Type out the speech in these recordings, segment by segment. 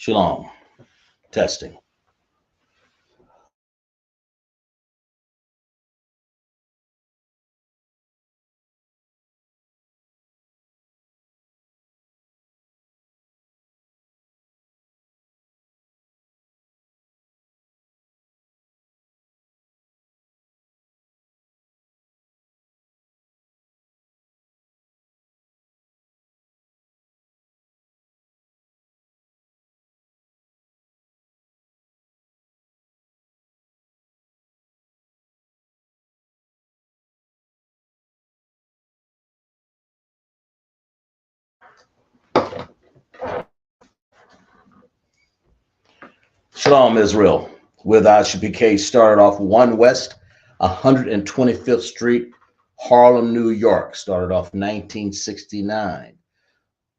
Shalom. Testing. Shalom, Israel. With ISUPK started off 1 West, 125th Street, Harlem, New York. Started off 1969.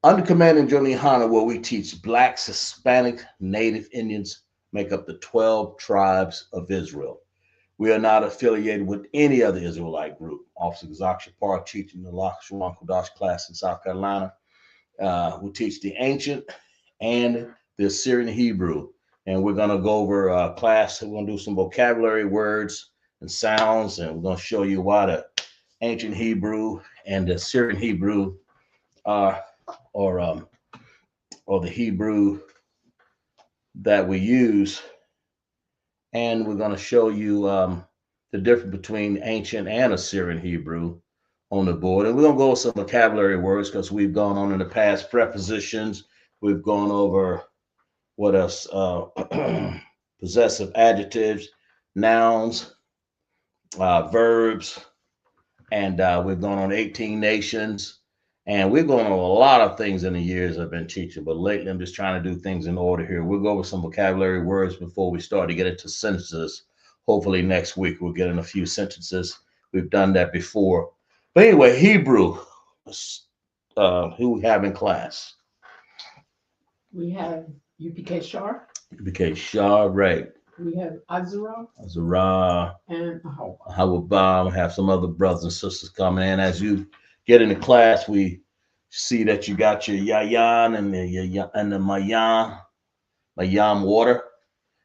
Under Commanding General Yahanna, where we teach Blacks, Hispanic, Native Indians make up the 12 tribes of Israel. We are not affiliated with any other Israelite group. Officer Zach Shapar teaching the Lashawan Qadash class in South Carolina. We teach the ancient and the Assyrian Hebrew. And we're going to go over a class. We're going to do some vocabulary words and sounds, and we're going to show you why the ancient Hebrew and the Assyrian Hebrew are, or the Hebrew that we use. And we're going to show you the difference between ancient and Assyrian Hebrew on the board. And we're going to go over some vocabulary words because we've gone on in the past prepositions. We've gone over what else? Possessive adjectives, nouns, verbs, and we've gone on 18 nations. And we've gone on a lot of things in the years I've been teaching, but lately I'm just trying to do things in order here. We'll go over some vocabulary words before we start to get into sentences. Hopefully next week we'll get in a few sentences. We've done that before. But anyway, Hebrew, who we have in class? We have UPK Shar. UPK Shar, right. We have Azura and Ahawaba. We have some other brothers and sisters coming in. As you get into class, we see that you got your Yayan and the Mayam water,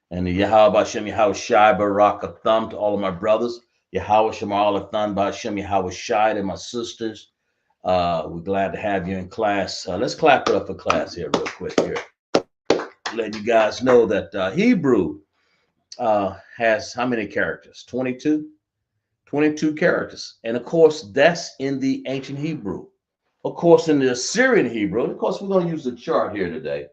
and the Yahweh Hashem Yahweh Shai Baraka Thumb to all of my brothers. Yahweh Shema Allah Thumb Hashem Yahweh Shai to my sisters. We're glad to have you in class. Let's clap it up for class here real quick here. Let you guys know that Hebrew has how many characters? 22? 22 characters. And of course, that's in the ancient Hebrew. Of course, in the Assyrian Hebrew, of course, we're going to use the chart here today.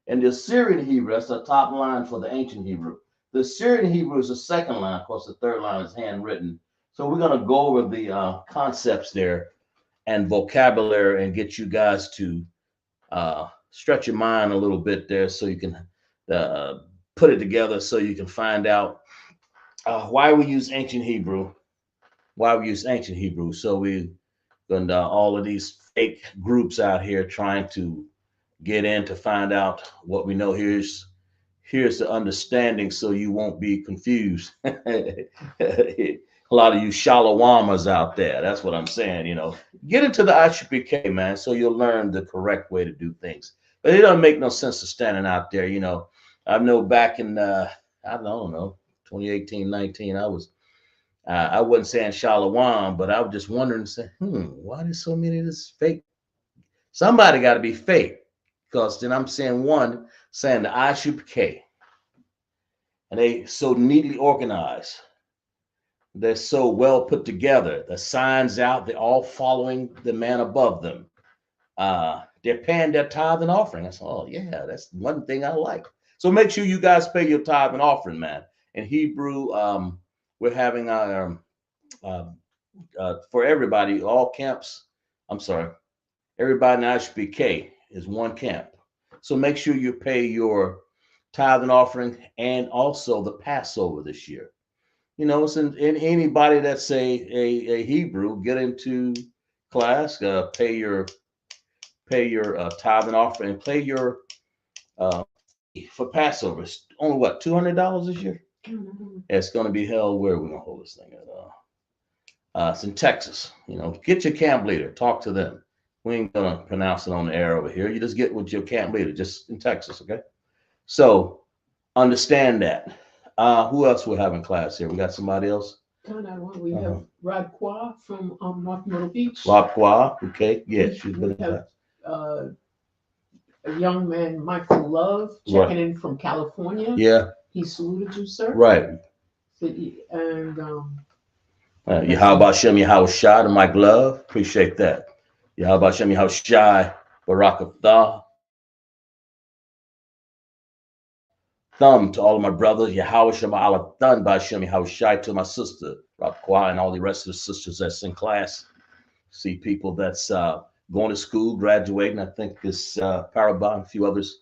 In the Assyrian Hebrew, that's the top line for the ancient Hebrew. The Assyrian Hebrew is the second line. Of course, the third line is handwritten. So we're going to go over the concepts there and vocabulary and get you guys to stretch your mind a little bit there so you can put it together so you can find out why we use ancient Hebrew. Why we use ancient Hebrew. So we and all of these fake groups out here trying to get in to find out what we know. Here's the understanding so you won't be confused. A lot of you shalawamas out there. That's what I'm saying. You know, get into the ISUPK, man, so you'll learn the correct way to do things. But it doesn't make no sense to standing out there. You know, I know back in I don't know 2018, 19, I wasn't saying shalawam, but I was just wondering, why there's so many of this fake? Somebody got to be fake, because then I'm saying saying the ISUPK, and they so neatly organized. They're so well put together. The signs out, they're all following the man above them. They're paying their tithe and offering. I said, oh yeah, that's one thing I like. So make sure you guys pay your tithe and offering, man. In Hebrew, we're having our for everybody, all camps. I'm sorry, everybody in ISUPK is one camp. So make sure you pay your tithe and offering and also the Passover this year. You know, since anybody that's a Hebrew, get into class, pay your tithe and offering, and pay your for Passover. It's only what, $200 this year? Mm-hmm. It's going to be held where we're going to hold this thing at. It's in Texas. You know, get your camp leader, talk to them. We ain't going to pronounce it on the air over here. You just get with your camp leader, just in Texas, okay? So understand that. Who else we have in class here? We got somebody else? Kind of one. We have Rod Qua from North Myrtle Beach. Rob, okay, yes, she's been in We have class. uh, a young man, Michael Love, Right. checking in from California. Yeah, He saluted you, sir. right. And Yahweh Shem Yahweh Shai to Mike Love. Appreciate that. Yahweh Shem Yahweh Shai Barakatah. Thumb to all of my brothers. Yahweh Shem Allah Thun by Shem Yahweh Shai to my sister, Rakwa, and all the rest of the sisters that's in class. See people that's going to school, graduating. I think this Parabon, a few others.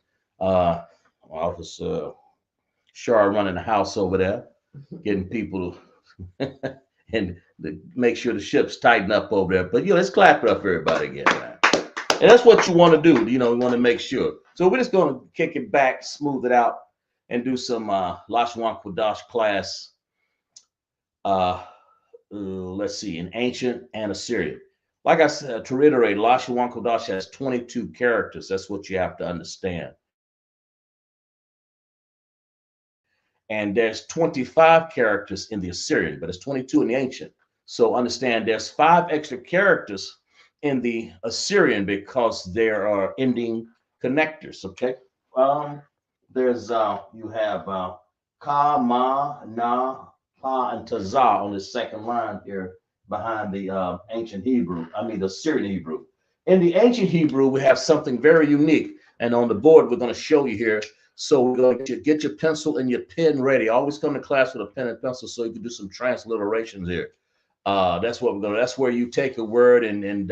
Officer Shar running the house over there, getting people and make sure the ship's tighten up over there. But let's clap it up for everybody again, man. And that's what you want to do. We want to make sure. So we're just going to kick it back, smooth it out, and do some Lashawan Qadash class. Let's see, in ancient and Assyrian. Like I said, to reiterate, Lashawan Qadash has 22 characters. That's what you have to understand. And there's 25 characters in the Assyrian, but it's 22 in the ancient. So understand there's 5 extra characters in the Assyrian because there are ending connectors. Okay. There's you have ka, ma, na, pa, and tazah on the second line here behind the ancient Hebrew. I mean the Assyrian Hebrew. In the ancient Hebrew, we have something very unique, and on the board we're going to show you here. So we're going to get your pencil and your pen ready. Always come to class with a pen and pencil so you can do some transliterations here. That's what we're going to. That's where you take a word and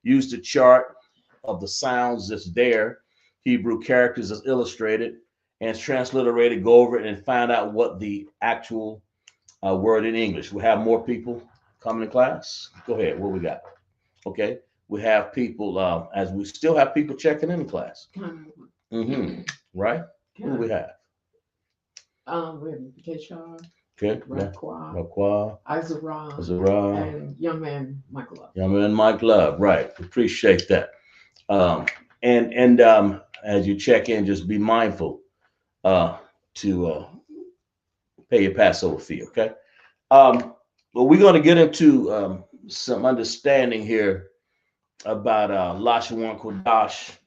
use the chart of the sounds that's there, Hebrew characters that's illustrated, and it's transliterated. Go over it and find out what the actual word in English. We have more people coming to class. Go ahead. What we got? Okay. We have people, as we still have people checking in class. Mm-hmm. Right? Who do we have? We have Keshar, Okay. Rakwa, Izara, and young man Mike Love. Young man Mike Love. Right. Appreciate that. And as you check in, just be mindful to pay your Passover fee. Okay. But we're going to get into some understanding here about Lashawan Qadash.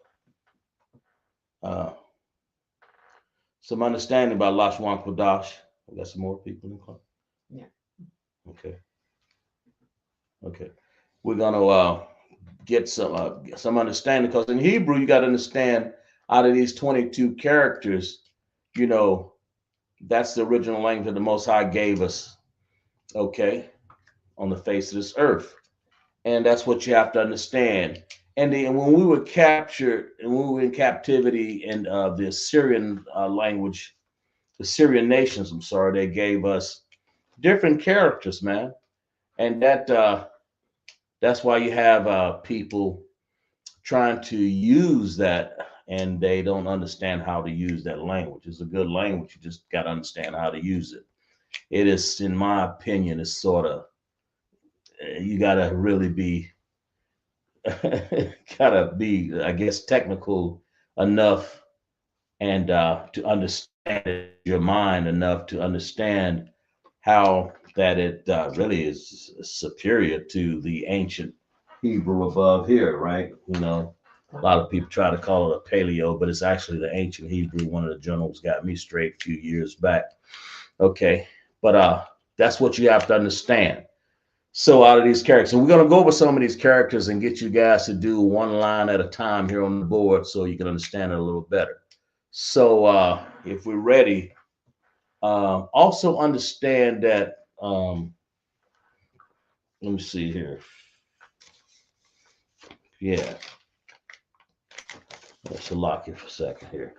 Some understanding about Lashawan Qadash. We got some more people in the club. Yeah. Okay. Okay. We're gonna get some understanding because in Hebrew you got to understand out of these 22 characters, that's the original language that the Most High gave us. Okay, on the face of this earth, and that's what you have to understand. And when we were captured and when we were in captivity in the Assyrian language, the Syrian nations, I'm sorry, they gave us different characters, man. And that's why you have people trying to use that and they don't understand how to use that language. It's a good language. You just got to understand how to use it. It is, in my opinion, it's sort of, you got to really be, I guess, technical enough and to understand your mind enough to understand how that it really is superior to the ancient Hebrew above here, right? A lot of people try to call it a paleo, but it's actually the ancient Hebrew. One of the journals got me straight a few years back. Okay, but that's what you have to understand. So out of these characters, and we're going to go over some of these characters and get you guys to do one line at a time here on the board so you can understand it a little better. So if we're ready, also understand that, let me see here. Yeah, let's lock it for a second here.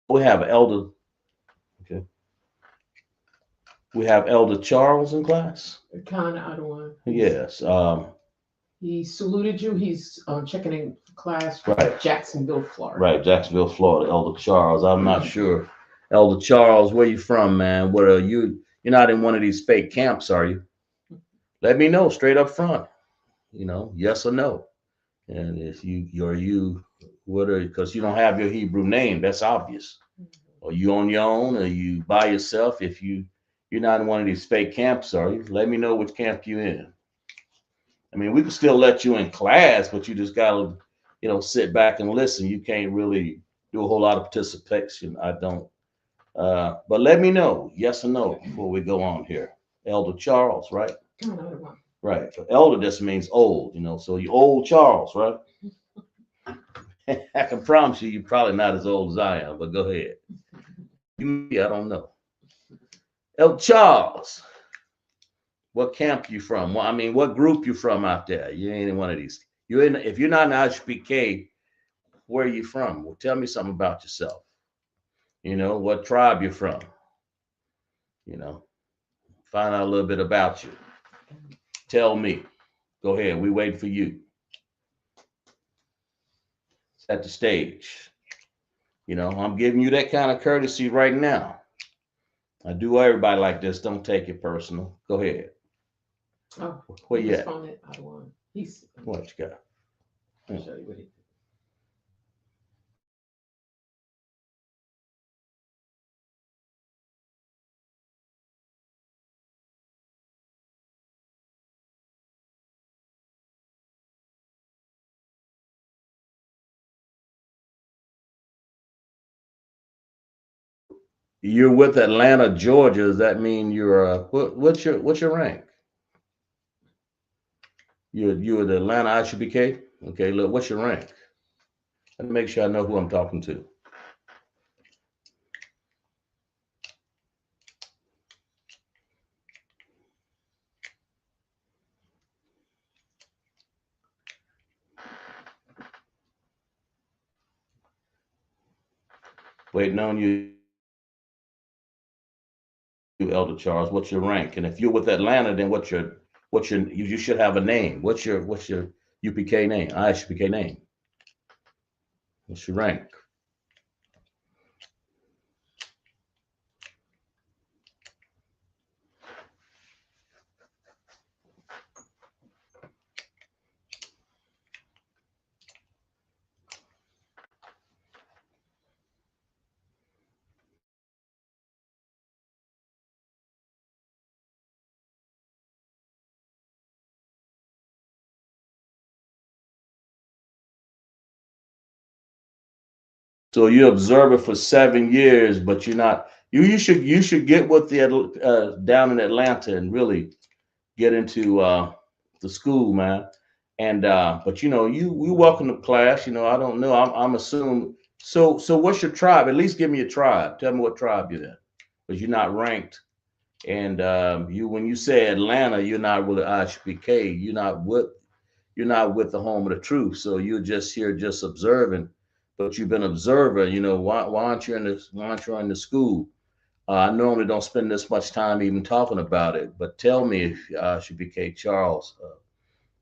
We have Elder, okay. We have Elder Charles in class. Kind of other one. Yes. He saluted you. He's checking in class from Right. Jacksonville, Florida. Right, Jacksonville, Florida. Elder Charles. I'm not sure. Elder Charles, where you from, man? What are you? You're not in one of these fake camps, are you? Let me know straight up front. Yes or no. And if you, what are, because you don't have your Hebrew name, that's obvious. Or you on your own, or you by yourself. If you're not in one of these fake camps, are you? Let me know which camp you in. I mean, we can still let you in class, but you just gotta, sit back and listen. You can't really do a whole lot of participation. I don't. But let me know, yes or no, before we go on here. Elder Charles, right? Another one. Right. So elder just means old, so you old Charles, right? I can promise you, you're probably not as old as I am, but go ahead. You may be, I don't know. Elder Charles, what camp you from? Well, I mean, what group you from out there? You ain't in one of these. If you're not in ISUPK, where are you from? Well, tell me something about yourself. What tribe you're from. You know, find out a little bit about you. Tell me. Go ahead. We wait for you. Set the stage. I'm giving you that kind of courtesy right now. I do everybody like this. Don't take it personal. Go ahead. Oh, where you at? He's What you got? I'll show you what he. You're with Atlanta, Georgia. Does that mean you're what's your rank? You're the Atlanta ISUPK? Okay, look, what's your rank? Let me make sure I know who I'm talking to. Waiting on you, Elder Charles. What's your rank? And if you're with Atlanta, then what's your you should have a name. What's your UPK name? ISUPK name. What's your rank? So you observe it for 7 years, but you're not. You should get with the down in Atlanta and really get into the school, man. And but you welcome to class. I don't know. I'm assuming. So what's your tribe? At least give me a tribe. Tell me what tribe you're in, because you're not ranked. And you when you say Atlanta, you're not with the ISPK. You're not with the home of the truth. So you're just here just observing. But you've been observer. Why aren't you in this? Why aren't you in the school? I normally don't spend this much time even talking about it, but tell me if ISUPK Charles,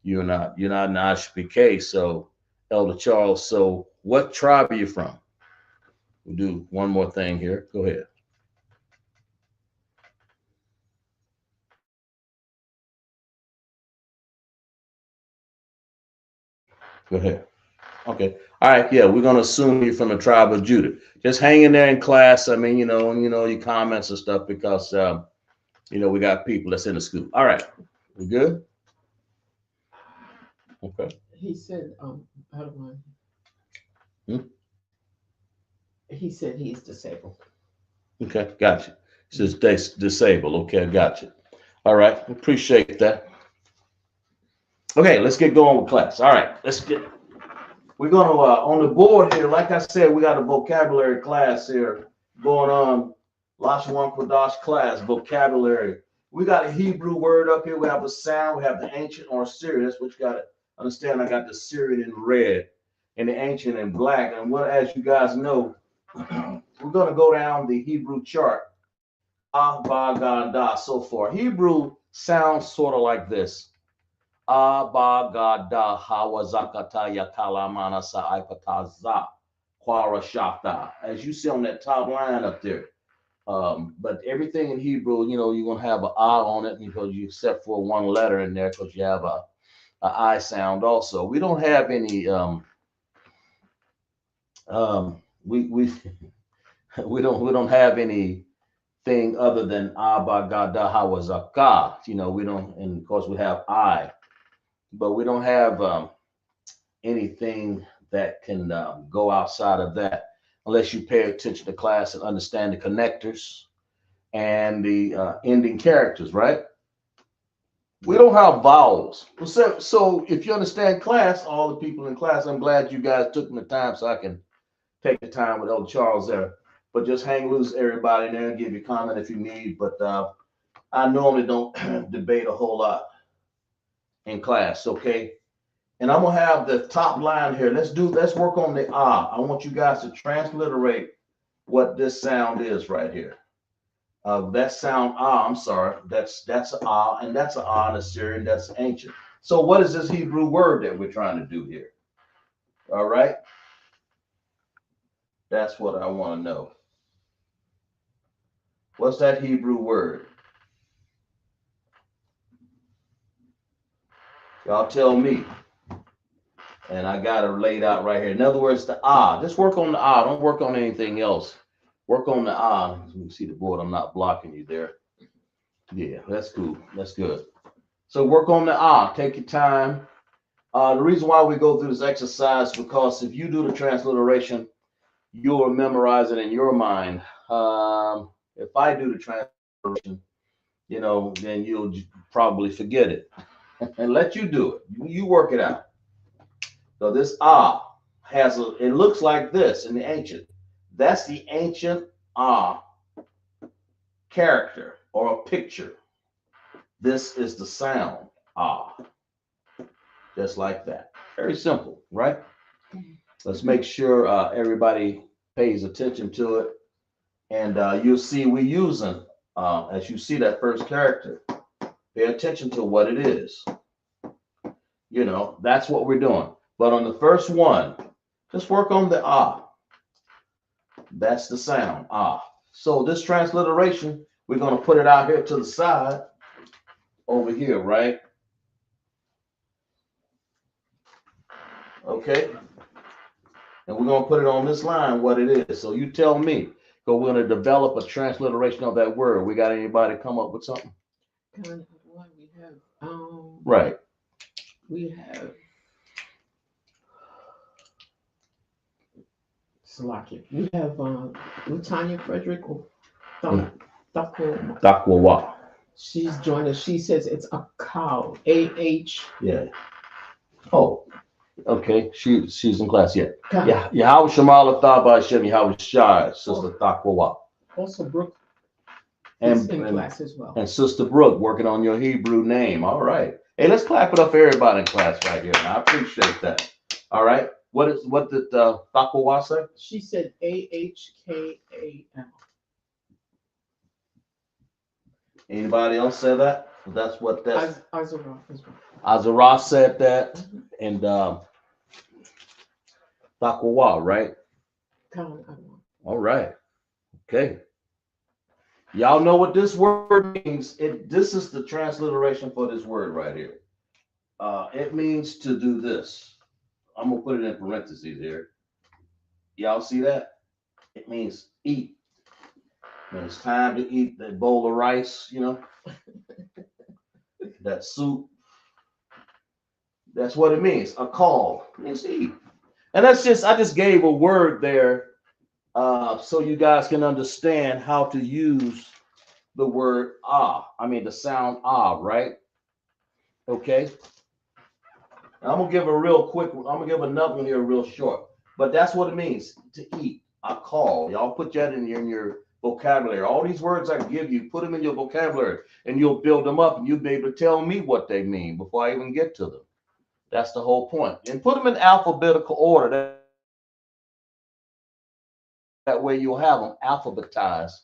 you're not an ISUPK, so Elder Charles. So what tribe are you from? We'll do one more thing here. Go ahead. Go ahead. Okay. All right. Yeah, we're gonna assume you're from the tribe of Judah. Just hang in there in class. I mean, and your comments and stuff because we got people that's in the school. All right. We good? Okay. He said, I don't mind. Hmm? He said he's disabled. Okay, gotcha. Says disabled. Okay, gotcha. All right, appreciate that. Okay, let's get going with class. All right, we're gonna on the board here. Like I said, we got a vocabulary class here going on. Lashawan Qadash class vocabulary. We got a Hebrew word up here. We have a sound. We have the ancient or Syrian. That's what you got to understand. I got the Syrian in red and the ancient in black. And what, as you guys know, we're gonna go down the Hebrew chart. Ah, ba, ga, da, so far. Hebrew sounds sort of like this. Abagada hawazakata yakalamana saipataza kwarashata. As you see on that top line up there. But everything in Hebrew, you're gonna have an I on it because you except for one letter in there because you have a I sound also. We don't have any we we don't have anything other than Abagada hawazaka. We don't, and of course we have I, but we don't have anything that can go outside of that unless you pay attention to class and understand the connectors and the ending characters, right? We don't have vowels. So if you understand class, all the people in class, I'm glad you guys took the time so I can take the time with Elder Charles there. But just hang loose, everybody, in there and give your comment if you need. But I normally don't debate a whole lot in class, okay? And I'm gonna have the top line here. Let's work on the ah. I want you guys to transliterate what this sound is right here. That sound ah, I'm sorry, that's a ah, and that's a ah in Assyrian, that's ancient. So what is this Hebrew word that we're trying to do here? All right, that's what I want to know. What's that Hebrew word? Y'all tell me. And I got it laid out right here. In other words, the ah. Just work on the ah. Don't work on anything else. Work on the ah. You can see the board. I'm not blocking you there. Yeah, that's cool. That's good. So work on the ah. Take your time. The reason why we go through this exercise because if you do the transliteration, you'll memorize it in your mind. If I do the transliteration, then you'll probably forget it and let you do it. You work it out. So this ah it looks like this in the ancient. That's the ancient ah character or a picture. This is the sound ah, just like that. Very simple, right? Let's make sure everybody pays attention to it. And you'll see we're using, as you see that first character, pay attention to what it is. That's what we're doing. But on the first one, just work on the ah. That's the sound, ah. So this transliteration, we're going to put it out here to the side over here, right? Okay. And we're going to put it on this line, what it is. So you tell me. So we're going to develop a transliteration of that word. We got anybody come up with something? What we have, right. We have Slovakia. We have Latanya Frederick Dakwawa. She's joined us. She says it's a cow. AH. Yeah. Oh, okay. She's in class yet. Yeah. Yahweh Shamala Thaba Hashem Yahweh Shai, Sister Dakwawa. Also Brooke is in class as well. And Sister Brooke working on your Hebrew name. All right. Hey, let's clap it up for everybody in class right here. I appreciate that. All right. What did Dakwawa say? She said AHKAL. Anybody else say that? That's what that's. Azara as well. Azara said that, and Dakwawa, right? All right. Okay. Y'all know what this word means. This is the transliteration for this word right here. It means to do this. I'm gonna put it in parentheses here. Y'all see that? It means eat. When it's time to eat that bowl of rice, that soup. That's what it means. A call. It means to eat. And I just gave a word there so you guys can understand how to use the word ah. I mean the sound ah, right? Okay. And I'm gonna give another one here real short. But that's what it means to eat. A call. Y'all put that in your vocabulary. All these words I give you, put them in your vocabulary, and you'll build them up, and you'll be able to tell me what they mean before I even get to them. That's the whole point. And put them in alphabetical order. That way you'll have them alphabetized.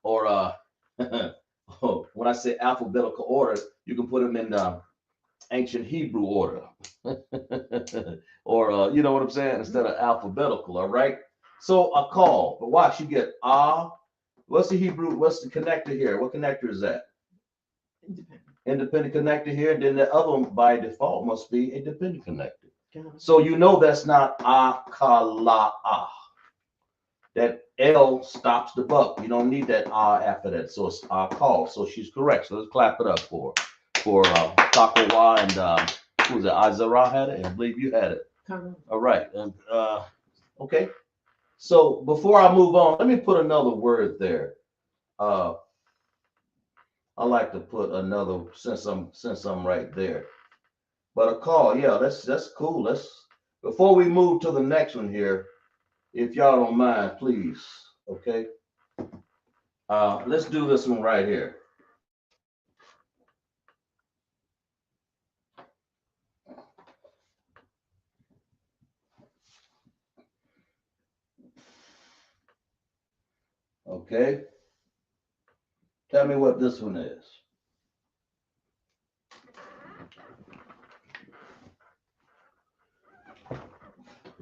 Or when I say alphabetical order, you can put them in ancient Hebrew order. Or you know what I'm saying, instead of alphabetical. All right. So a call, but watch, you get what's the Hebrew, what's the connector here? What connector is that? Independent connector here. Then the other one by default must be a dependent connector. So you know that's not akala. That L stops the buck. You don't need that after that. So it's call. So she's correct. So let's clap it up for Takawa and who was it? Azara had it, and I believe you had it. All right. And okay. So before I move on, let me put another word there. I like to put another since I'm right there. But a call, yeah, that's cool. Let's before we move to the next one here, if y'all don't mind, please. Okay. Let's do this one right here. Okay. Tell me what this one is.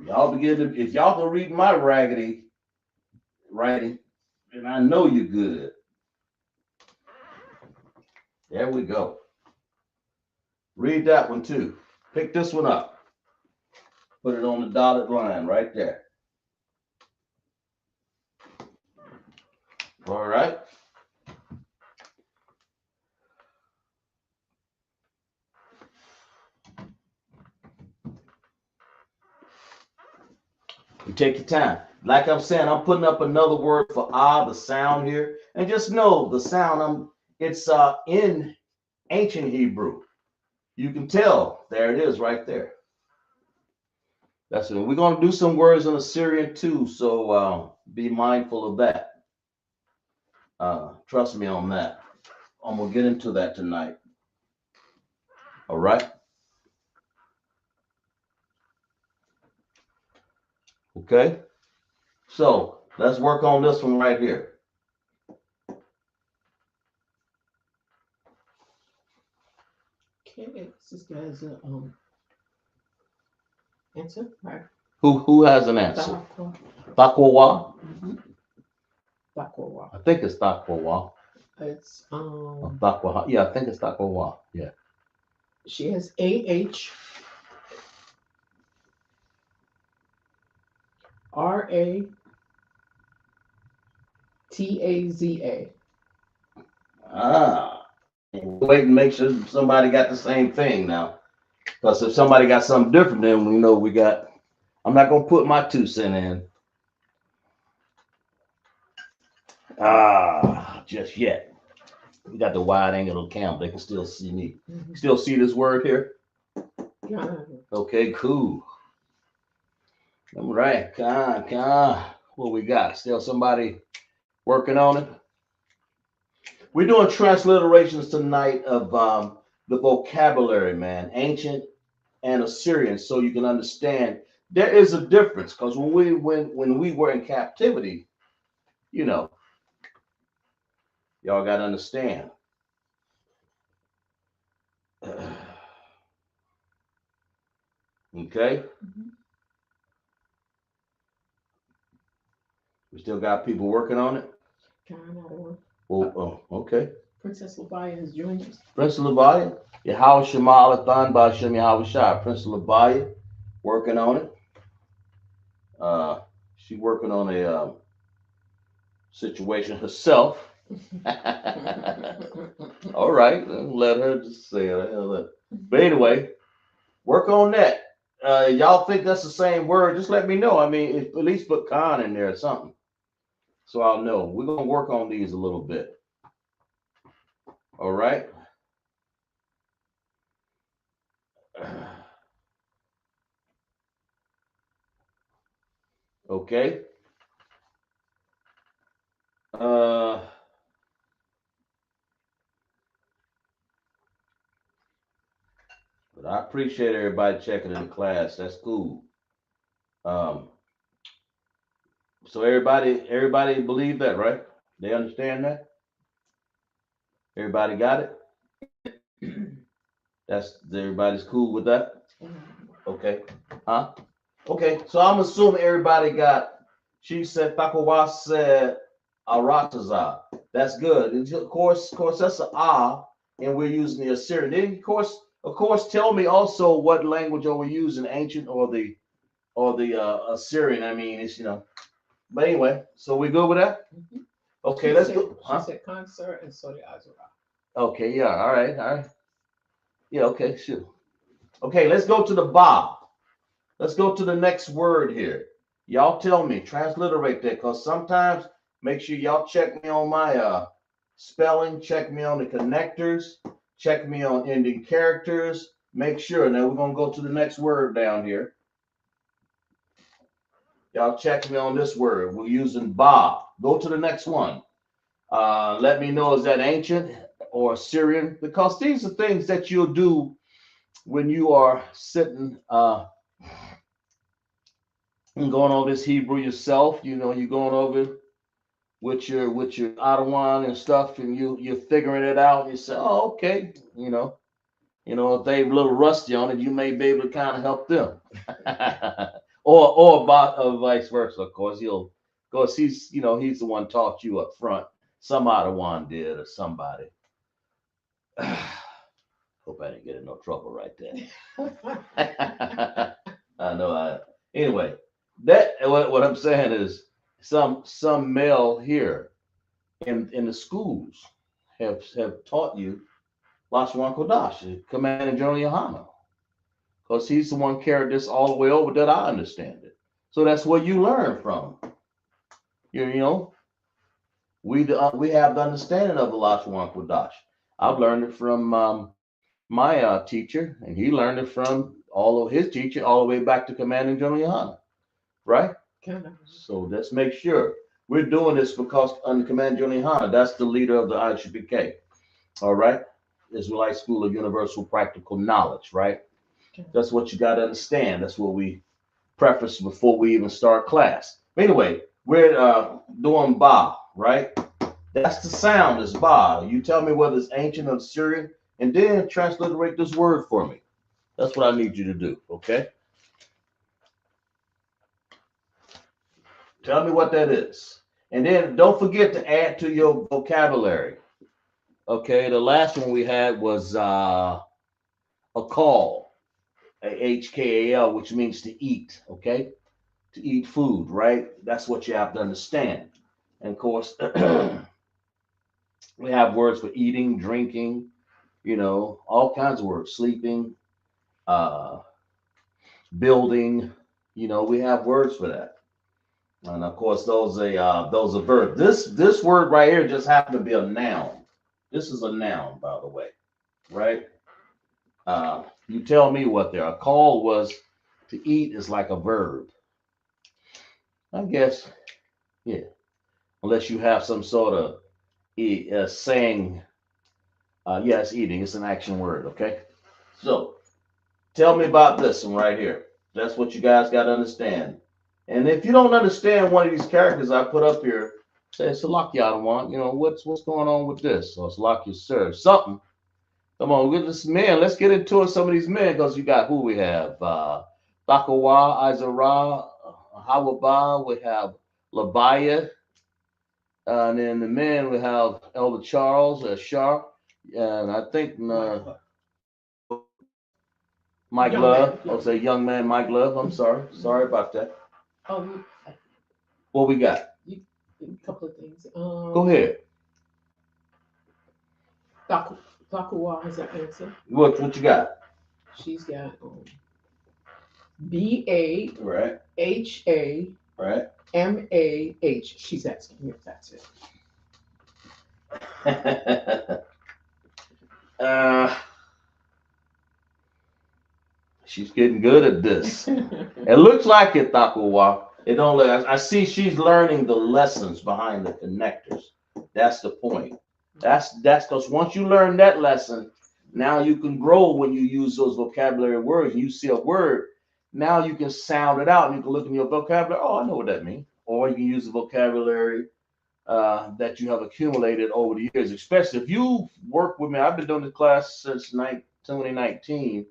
Y'all begin to, if y'all can read my raggedy writing, then I know you're good. There we go. Read that one too. Pick this one up. Put it on the dotted line right there. All right. You take your time. Like I'm saying, I'm putting up another word for the sound here. And just know the sound, it's in ancient Hebrew. You can tell. There it is right there. That's it. We're going to do some words in Assyrian too, so be mindful of that. Trust me on that. I'm going to get into that tonight. All right. Okay. So let's work on this one right here. Okay, sister has a answer, right? Who has an answer? Thakowa. Thakowa. I think it's Thakowa. It's Thakowa. Yeah, I think it's Thakowa. Yeah. She has AHRATAZA. Wait and make sure somebody got the same thing now. Because if somebody got something different, then we know we got. I'm not gonna put my 2 cents in. Just yet. We got the wide angle camera. They can still see me. Mm-hmm. Still see this word here? Yeah. Okay, cool. All right, what we got? Still somebody working on it? We're doing transliterations tonight of the vocabulary, man, ancient and Assyrian, so you can understand there is a difference. Because when we were in captivity, you know, y'all got to understand. Okay. Mm-hmm. We still got people working on it. Oh, okay. Princess Labaya has joined us. Princess Labaya, Yahweh Shema Alathan Ba'Shem Yahweh Shai. Princess Labaya, working on it. She's working on a situation herself. All right, let her just say it. But anyway, work on that. Y'all think that's the same word? Just let me know. I mean, at least put Khan in there or something, so I'll know. We're gonna work on these a little bit. All right. Okay. But I appreciate everybody checking in the class. That's cool. So everybody believe that, right? They understand that? Everybody got it? Everybody's cool with that? Mhm. Okay. Huh? Okay. So I'm assuming everybody got. She said Takawa said Arataza. That's good. And of course, that's an ah, and we're using the Assyrian. Then of course, tell me also what language are we using, ancient or the Assyrian. I mean, it's. But anyway, so we good with that? Mhm. Okay, She let's said go. she Huh? said concert and so did Azura. Okay, yeah, all right, all right. Yeah, okay, sure. Okay, let's go to the ba. Let's go to the next word here. Y'all tell me, transliterate that, because sometimes make sure y'all check me on my spelling, check me on the connectors, check me on ending characters. Make sure. Now we're gonna go to the next word down here. Y'all check me on this word. We're using ba. Go to the next one. Let me know, is that ancient or Syrian? Because these are things that you'll do when you are sitting and going over this Hebrew yourself. You're going over with your Ottawa and stuff, and you're figuring it out. You say, oh, okay. If they're a little rusty on it, you may be able to kind of help them, or vice versa. Of course, he's the one taught you up front. Some Ottawa did, or somebody. Hope I didn't get in no trouble right there. I know. Anyway, that what I'm saying is some male here in the schools have taught you Lashawan Qadash, Commanding General Yahanna, because he's the one carried this all the way over that I understand it. So that's where you learn from. You know, we have the understanding of the Lashawan Qadash. I've learned it from my teacher, and he learned it from all of his teacher, all the way back to Commanding General Yahanna, right? Kind of. So let's make sure we're doing this because under Command General Yahanna, that's the leader of the ISUPK. All right, Israelite School of Universal Practical Knowledge, right? That's what you got to understand. That's what we preface before we even start class. Anyway, we're doing ba, right? That's the sound, is ba. You tell me whether it's ancient or Syrian, and then transliterate this word for me. That's what I need you to do, okay? Tell me what that is. And then don't forget to add to your vocabulary. Okay, the last one we had was a call, HKAL, which means to eat, okay? To eat food, right? That's what you have to understand. And of course, we have words for eating, drinking, all kinds of words, sleeping, uh, building, we have words for that. And of course, those are verbs. This word right here just happened to be a noun. This is a noun, by the way, right? You tell me what there. A call was to eat is like a verb. I guess, yeah. Unless you have some sort of saying, yes, eating. It's an action word, okay? So tell me about this one right here. That's what you guys got to understand. And if you don't understand one of these characters I put up here, say Salaki Adawan, what's going on with this? Or Salaki Sir, something. Come on, with this man. Let's get into it. Some of these men, because you got who we have. Takawa, Izara, Hawaba, we have Labaya, and then the men we have Elder Charles, Shar, and I think Mike Young man. Love. I'll say young man Mike Love. I'm sorry. Sorry about that. Oh, What we got? a couple of things. Go ahead. Taku, Takuwa has an answer. What you got? She's got B Right. A Right. MAH. She's asking if that's it. uh, she's getting good at this. it. It looks like it, Takawa. It don't look. I see she's learning the lessons behind the connectors. That's the point. That's because once you learn that lesson, now you can grow when you use those vocabulary words. You see a word, now you can sound it out and you can look in your vocabulary. Oh, I know what that means. Or you can use the vocabulary that you have accumulated over the years, especially if you work with me. I've been doing this class since 2019,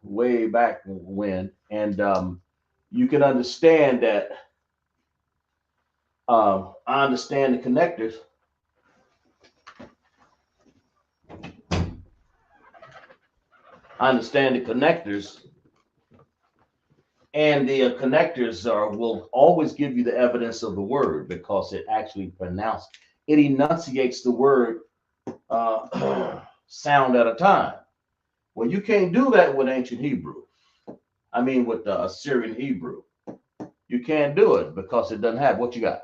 way back when, and you can understand that. I understand the connectors. I understand the connectors, and the connectors will always give you the evidence of the word because it actually it enunciates the word sound at a time. Well, you can't do that with ancient Hebrew. I mean, with the Assyrian Hebrew. You can't do it because it doesn't have what you got.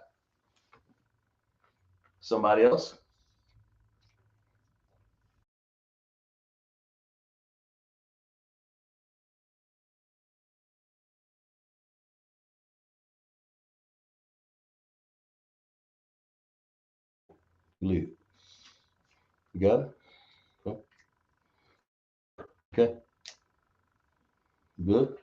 Somebody else? Leave. You got it? Okay. Good.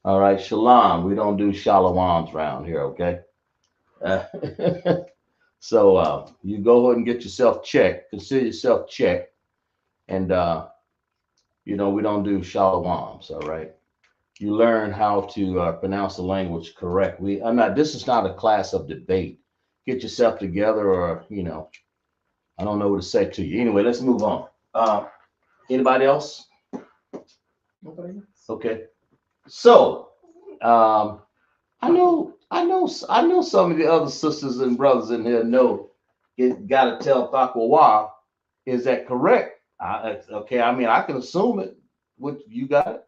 All right, shalom. We don't do shalawams around here, okay? Uh, so you go ahead and get yourself checked. Consider yourself checked, and we don't do shalawams. All right. You learn how to pronounce the language correctly. This is not a class of debate. Get yourself together, or I don't know what to say to you. Anyway, let's move on. Anybody else? Nobody else. Okay. So, I know some of the other sisters and brothers in here know it got to tell Thakwa. Is that correct? Okay, I can assume it. What you got it?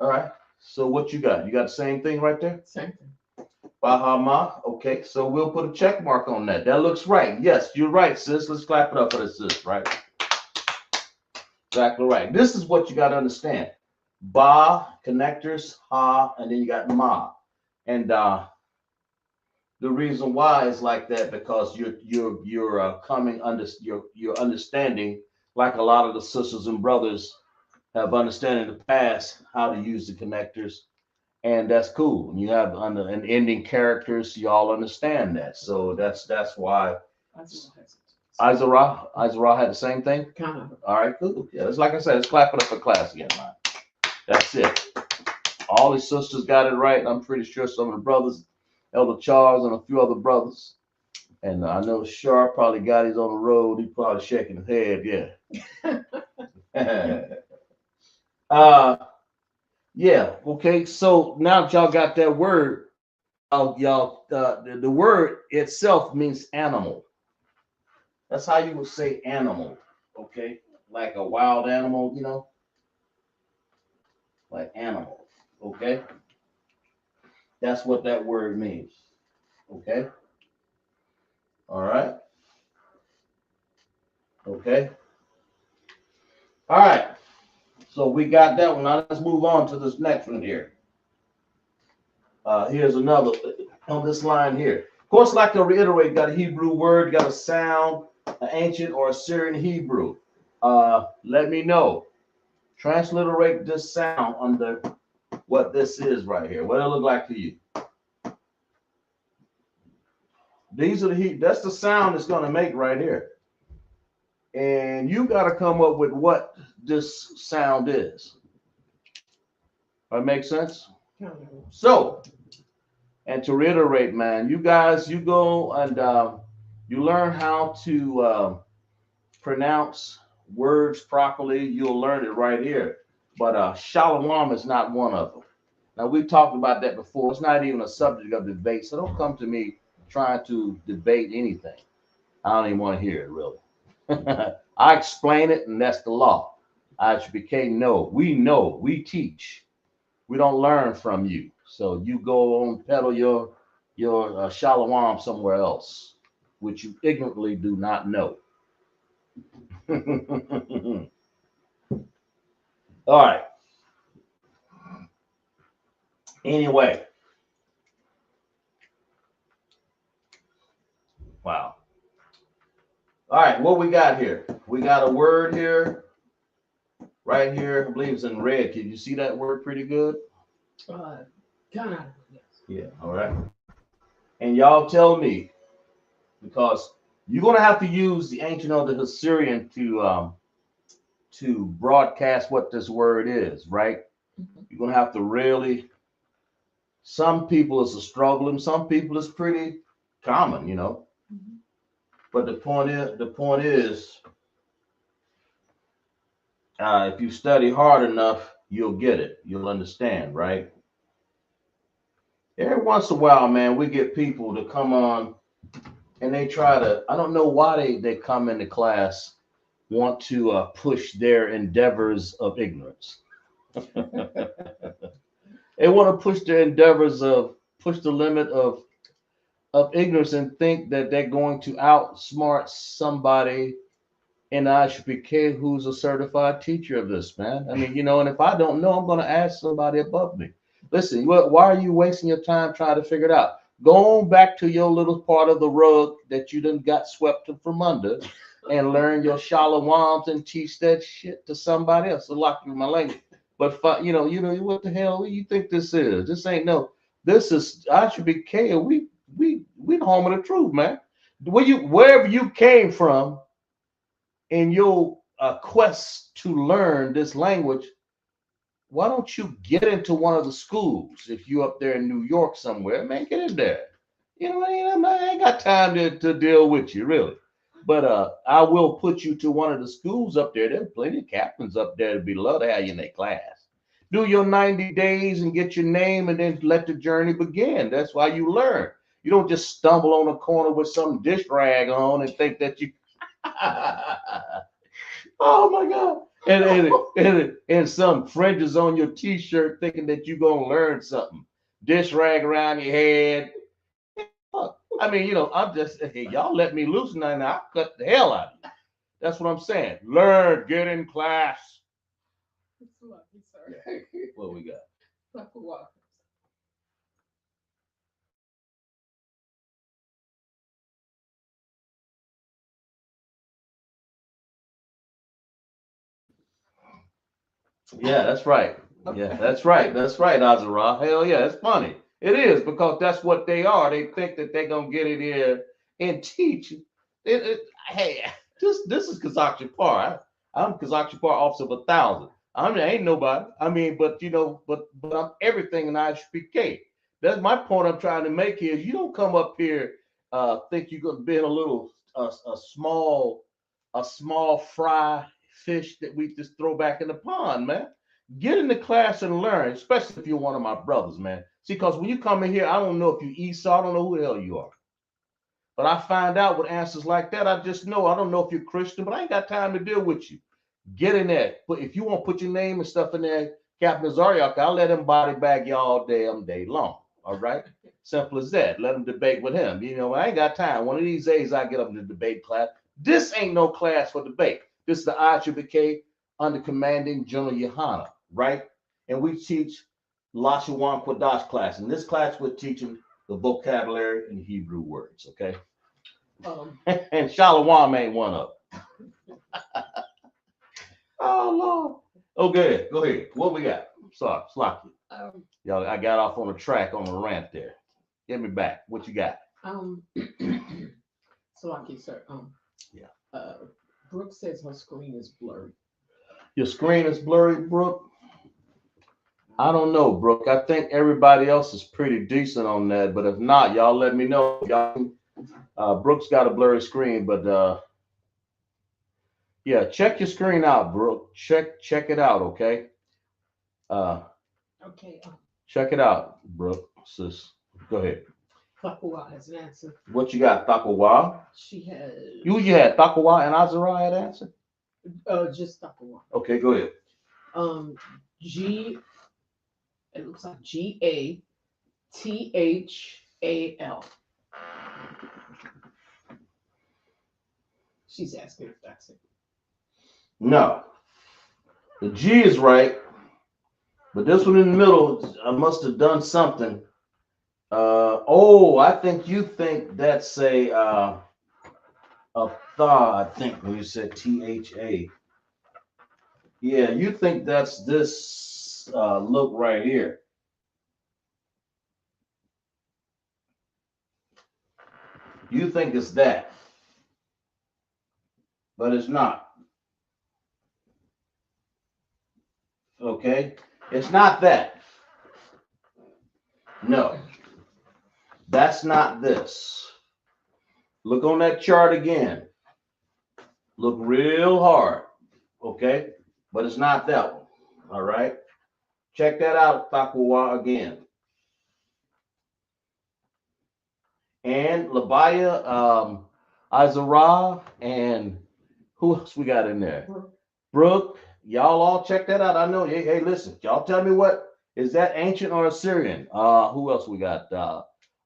All right. So what you got? You got the same thing right there? Same thing. Bahama. Okay, so we'll put a check mark on that. That looks right. Yes, you're right, sis. Let's clap it up for this, sis. Right. Exactly right. This is what you got to understand. Ba, connectors, ha, and then you got ma. And the reason why is like that because you're coming under your understanding, like a lot of the sisters and brothers have understood in the past how to use the connectors, and that's cool. You have under an ending characters, you all understand that. So that's why Izara had the same thing. Kind of. All right, cool. Yeah, it's like I said, let's clap it up for class again, man. That's it. All the sisters got it right. I'm pretty sure some of the brothers, Elder Charles and a few other brothers. And I know Sharp probably got his on the road. He probably shaking his head. Yeah. Yeah. Okay. So now that y'all got that word, the word itself means animal. That's how you would say animal. Okay. Like a wild animal, like animal. Okay. That's what that word means. Okay. All right. Okay. All right. So we got that one. Now let's move on to this next one here. Here's another on this line here. Of course, like to reiterate, got a Hebrew word, got a sound, an ancient or Assyrian Hebrew. Let me know. Transliterate this sound under what this is right here. What it look like to you? These are that's the sound it's going to make right here. And you got to come up with what this sound is. That makes sense? So, and to reiterate, man, you guys, you go and you learn how to pronounce words properly. You'll learn it right here. But shalom is not one of them. Now, we've talked about that before. It's not even a subject of debate. So don't come to me trying to debate anything. I don't even want to hear it, really. I explain it, and that's the law. ISUPK know. We teach. We don't learn from you. So you go on peddle your shalom somewhere else, which you ignorantly do not know. All right. Anyway. Wow. All right, what we got here? We got a word here, right here. I believe it's in red. Can you see that word pretty good? Kind of, yes. Yeah, all right. And y'all tell me, because you're gonna have to use the ancient of the Assyrian to broadcast what this word is, right? You're gonna have to really. Some people it's a struggle, and some people it's pretty common, you know. But the point is, if you study hard enough, you'll get it. You'll understand, right? Every once in a while, man, we get people to come on and they try to. I don't know why they come into class want to push their endeavors of ignorance. They want to push their endeavors of push the limit of ignorance and think that they're going to outsmart somebody in ISUPK who's a certified teacher of this, man. I mean, you know, and if I don't know, I'm going to ask somebody above me. Listen, why are you wasting your time trying to figure it out? Go on back to your little part of the rug that you done got swept from under and learn your shalawams and teach that shit to somebody else. So lock you my language. But what the hell you think this is? This ain't no. This is ISUPK. We the home of the truth, man. Wherever you came from in your quest to learn this language, why don't you get into one of the schools? If you up there in New York somewhere, man, get in there. You know, I ain't got time to deal with you, really. But I will put you to one of the schools up there. There's plenty of captains up there to be love to have you in their class. Do your 90 days and get your name and then let the journey begin. That's why you learn. You don't just stumble on a corner with some dish rag on and think that you oh my God. And some fringes on your t-shirt thinking that you're gonna learn something. Dish rag around your head. I mean, I'm just hey, y'all let me loose now, I'll cut the hell out of you. That's what I'm saying. Learn, get in class. What we got? Yeah, that's right. Yeah, that's right. That's right, Azara. Hell yeah, it's funny. It is because that's what they are. They think that they're gonna get in here and teach. Hey, this is Kazakh Par. I'm Kazakh Par officer of 1,000. I mean, I ain't nobody. I mean, but I'm everything in ISUPK. That's my point. I'm trying to make here. You don't come up here think you're gonna be in a little a small fry fish that we just throw back in the pond, man. Get in the class and learn, especially if you're one of my brothers, man. See, because when you come in here, I don't know if you Esau, I don't know who the hell you are. But I find out with answers like that, I just know. I don't know if you're Christian, but I ain't got time to deal with you. Get in there. But if you want to put your name and stuff in there, Captain Zariak, I'll let him body bag you all damn day long. All right? Simple as that. Let him debate with him. I ain't got time. One of these days I get up in the debate class. This ain't no class for debate. This is the ISUPK under commanding General Yahanna, right? And we teach Lashawan Qadash class. In this class, we're teaching the vocabulary and Hebrew words, okay? And Shalom ain't one of them. Oh, Lord. Okay, go ahead. What we got? Sorry, Slocky. Y'all, I got off on a track on a rant there. Get me back. What you got? Slocky, sir. Yeah. Brooke says her screen is blurry. Your screen is blurry, Brooke? I don't know, Brooke. I think everybody else is pretty decent on that, but if not, y'all let me know. Brooke's got a blurry screen, but yeah, check your screen out, Brooke. Check it out, okay? Okay. Check it out, Brooke. Sis, go ahead. Thakuwa has an answer. What you got, Thakuwa? She has. You had Thakuwa and Azara had answer? Just Thakuwa. Okay, go ahead. It looks like GATHAL. She's asking if that's it. No. The G is right, but this one in the middle, I must have done something. I think you think that's a thaw, I think, when you said THA. Yeah, you think that's this look right here. You think it's that, but it's not. Okay? It's not that. No, that's not this. Look on that chart again. Look real hard. Okay? But it's not that one. All right? Check that out, Takawa, again. And Labaya, Izara, and who else we got in there? Brooke. Y'all all check that out. I know. Hey, listen. Y'all tell me what is that ancient or Assyrian? Who else we got?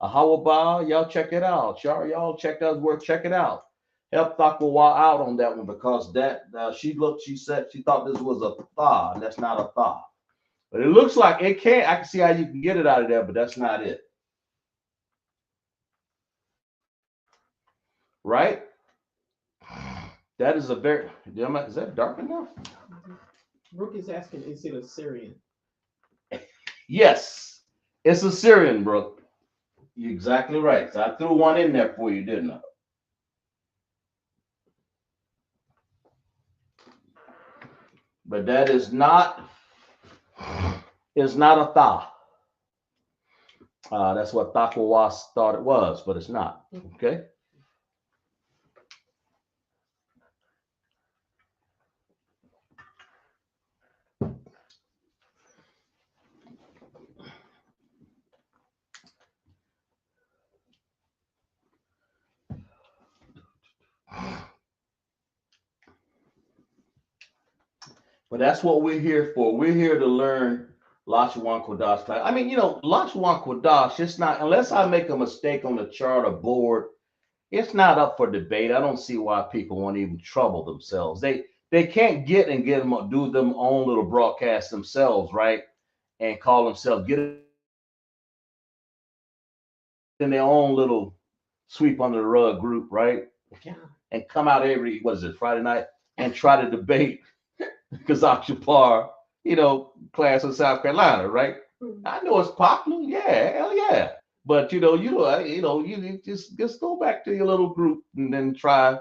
Ahawaba. Y'all check it out. Y'all check that word. Check it out. Help Takawa out on that one because that she said she thought this was a tha, and that's not a tha. But it looks like it can. I can see how you can get it out of there, but that's not it. Right? That is a very. Is that dark enough? Brooke is asking, is it Assyrian? Yes, it's Assyrian, Brooke. You're exactly right. So I threw one in there for you, didn't I? But that is not. It's not a tha. That's what Takawas thought it was, but it's not. Okay. But that's what we're here for. We're here to learn Lashawan Qadash. I mean, Lashawan Qadash, it's not, unless I make a mistake on the chart or board, it's not up for debate. I don't see why people want to even trouble themselves. They can't get them, do them own little broadcast themselves, right? And call themselves, get in their own little sweep under the rug group, right? Yeah. And come out every, what is it, Friday night and try to debate Qadash Par, class in South Carolina, right? I know it's popular, yeah, hell yeah. But you just go back to your little group and then try.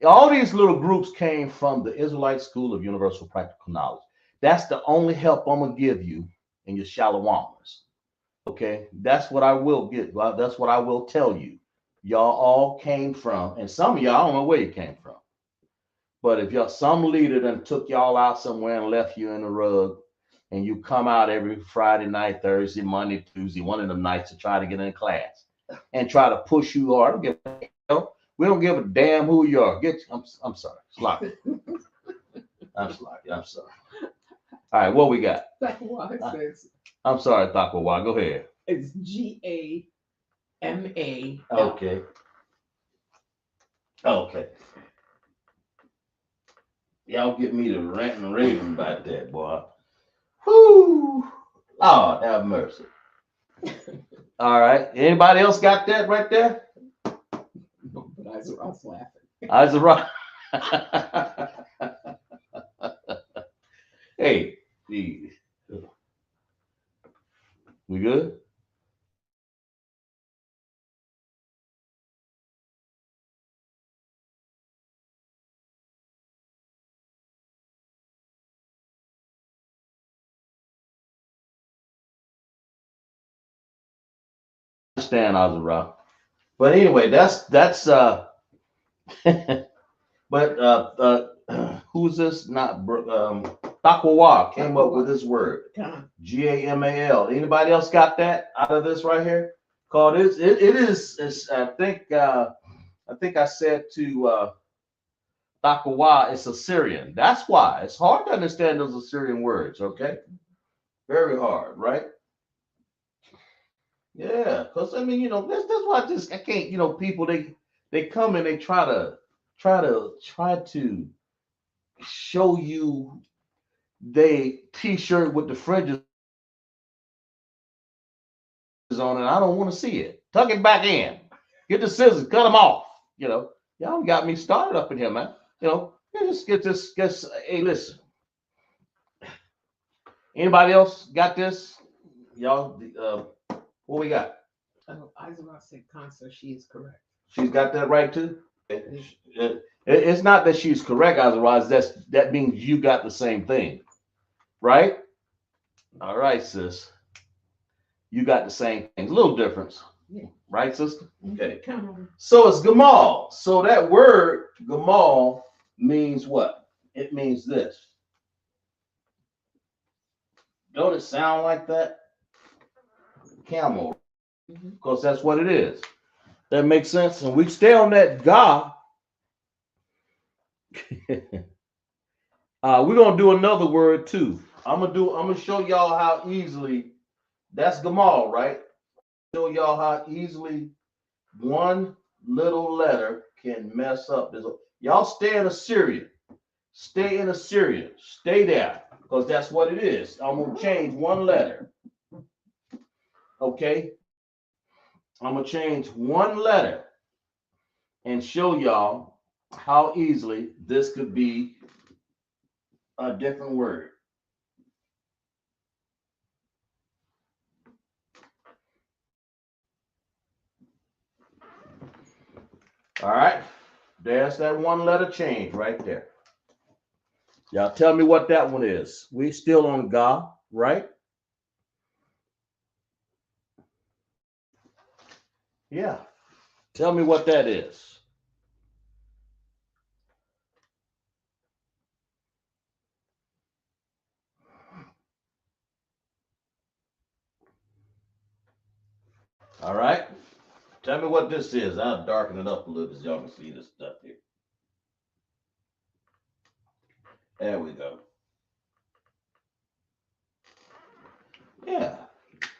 All these little groups came from the Israelite School of Universal Practical Knowledge. That's the only help I'm gonna give you in your shalawamers. Okay, that's what I will get. That's what I will tell you. Y'all all came from, and some of y'all I don't know where you came from. But if y'all some leader done took y'all out somewhere and left you in the rug, and you come out every Friday night, Thursday, Monday, Tuesday, one of them nights to try to get in class and try to push you hard. We don't give a damn who you are. I'm sorry, sloppy. I'm sloppy. I'm sorry. All right, what we got? I'm sorry, Takawa. Go ahead. It's GAMA. Okay. Okay. Y'all get me to rant and raving about that, boy. Whoo! Lord have mercy. All right. Anybody else got that right there? No, but Izara's laughing. Izara. Hey, we good? Understand, Azara. But anyway, that's but who's this? Not Takawa came up with this word. GAMAL. Anybody else got that out of this right here? Called it is I think I said to Takawa, it's Assyrian. That's why it's hard to understand those Assyrian words, okay? Very hard, right? Yeah, because I mean, that's why I can't, people they come and they try to show you they t-shirt with the fringes on it. I don't want to see it. Tuck it back in. Get the scissors, cut them off. Y'all got me started up in here, man. Just get this. Hey, listen. Anybody else got this? Y'all, what we got? Izara said concert. She is correct. She's got that right too. It's not that she's correct, otherwise that means you got the same thing, right? All right, sis. You got the same thing. A little difference, Yeah. right, sister? Okay. So it's Gamal. So that word Gamal means what? It means this. Don't it sound like that? Camel. Because that's what it is. That makes sense. And we stay on that Ga. We're gonna do another word too. I'm gonna show y'all how easily that's Gamal, right? Show y'all how easily one little letter can mess up this. Y'all stay in Assyria. Stay in Assyria. Stay there. Because that's what it is. I'm gonna change one letter. Okay? I'm gonna change one letter and show y'all how easily this could be a different word. All right, there's that one letter change right there. Y'all tell me what that one is. We still on Ga, right? Yeah. Tell me what that is. All right. Tell me what this is. I'll darken it up a little so y'all can see this stuff here. There we go. Yeah.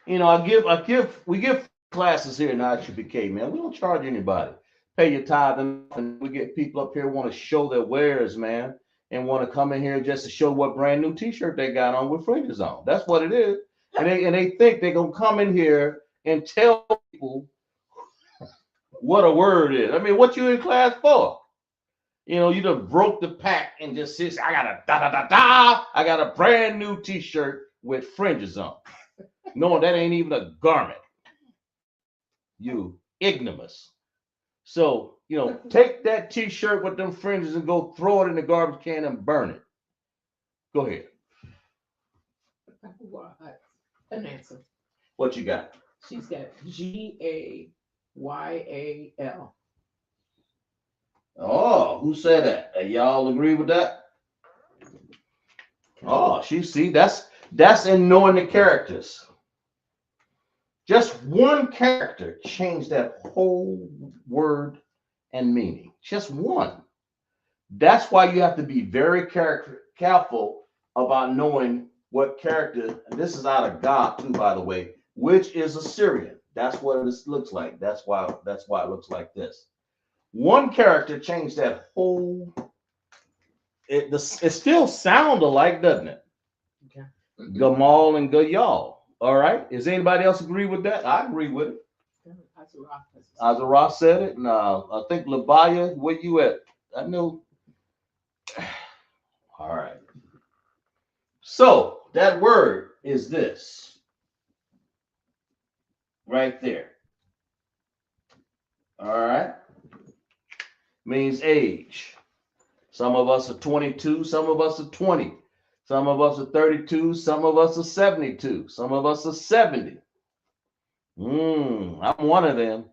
You know, we give classes here in ISUPK, man. We don't charge anybody. Pay your tithe, and we get people up here who want to show their wares, man, and want to come in here just to show what brand new T-shirt they got on with fringes on. That's what it is. And they think they're gonna come in here and tell people what a word is. I mean, what you in class for? You know, you just broke the pack and just says, I got a da da da da. I got a brand new T-shirt with fringes on. No, that ain't even a garment. You ignomous. So, you know, take that T-shirt with them fringes and go throw it in the garbage can and burn it. Go ahead. An answer. What you got? She's got GAYAL. Oh, who said that? Y'all agree with that? Oh, see, that's in knowing the characters. Just one character changed that whole word and meaning. Just one. That's why you have to be very careful about knowing what character. And this is out of God too, by the way, which is Assyrian. That's what this looks like. That's why it looks like this. One character changed that whole. It still sound alike, doesn't it? Okay. Gamal and Gayal. All right. Does anybody else agree with that? I agree with it. Azarah said it. And I think Labaya, where you at? I know. All right. So that word is this. Right there. All right. Means age. Some of us are 22. Some of us are 20. Some of us are 32. Some of us are 72. Some of us are 70. I'm one of them.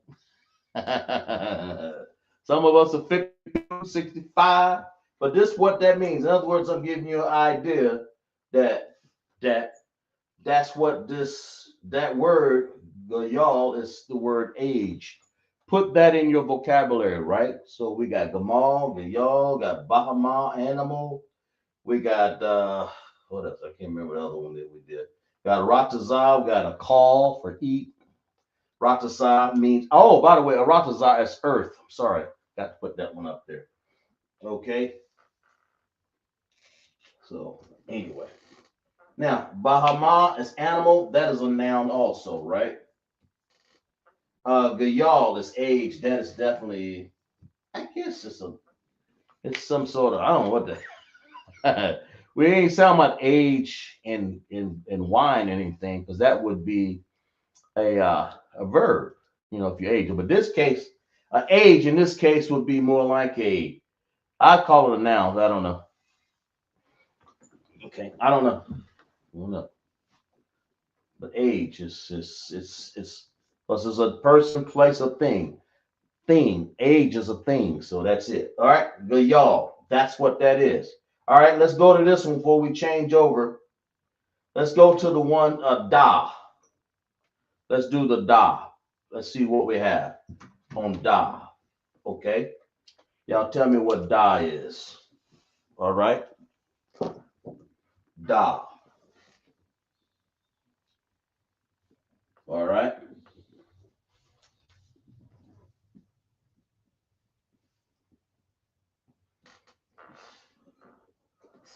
Some of us are 52, 65. But this what that means. In other words, I'm giving you an idea that's what that word, y'all, is the word age. Put that in your vocabulary, right? So we got Gamal, Gayal, got Bahama, animal. We got what else? I can't remember the other one that we did. Got Ratazah, got a call for eat. Ratazah means, oh, by the way, a Ratazah is earth. I'm sorry, got to put that one up there. Okay. So anyway. Now, Bahama is animal. That is a noun also, right? Gayal is age. That is definitely, I guess it's some sort of, I don't know what the we ain't sound about age in wine or anything, because that would be a verb, you know, if you age. But this case, Age in this case would be more like I call it a noun. I don't know. Okay, I don't know. I don't know. But age is because it's a person, place, a thing. Thing. Age is a thing. So that's it. All right, good y'all. That's what that is. All right, let's go to this one before we change over. Let's go to the one da. Let's do the da. Let's see what we have on da. Okay. Y'all tell me what da is. All right. Da. All right.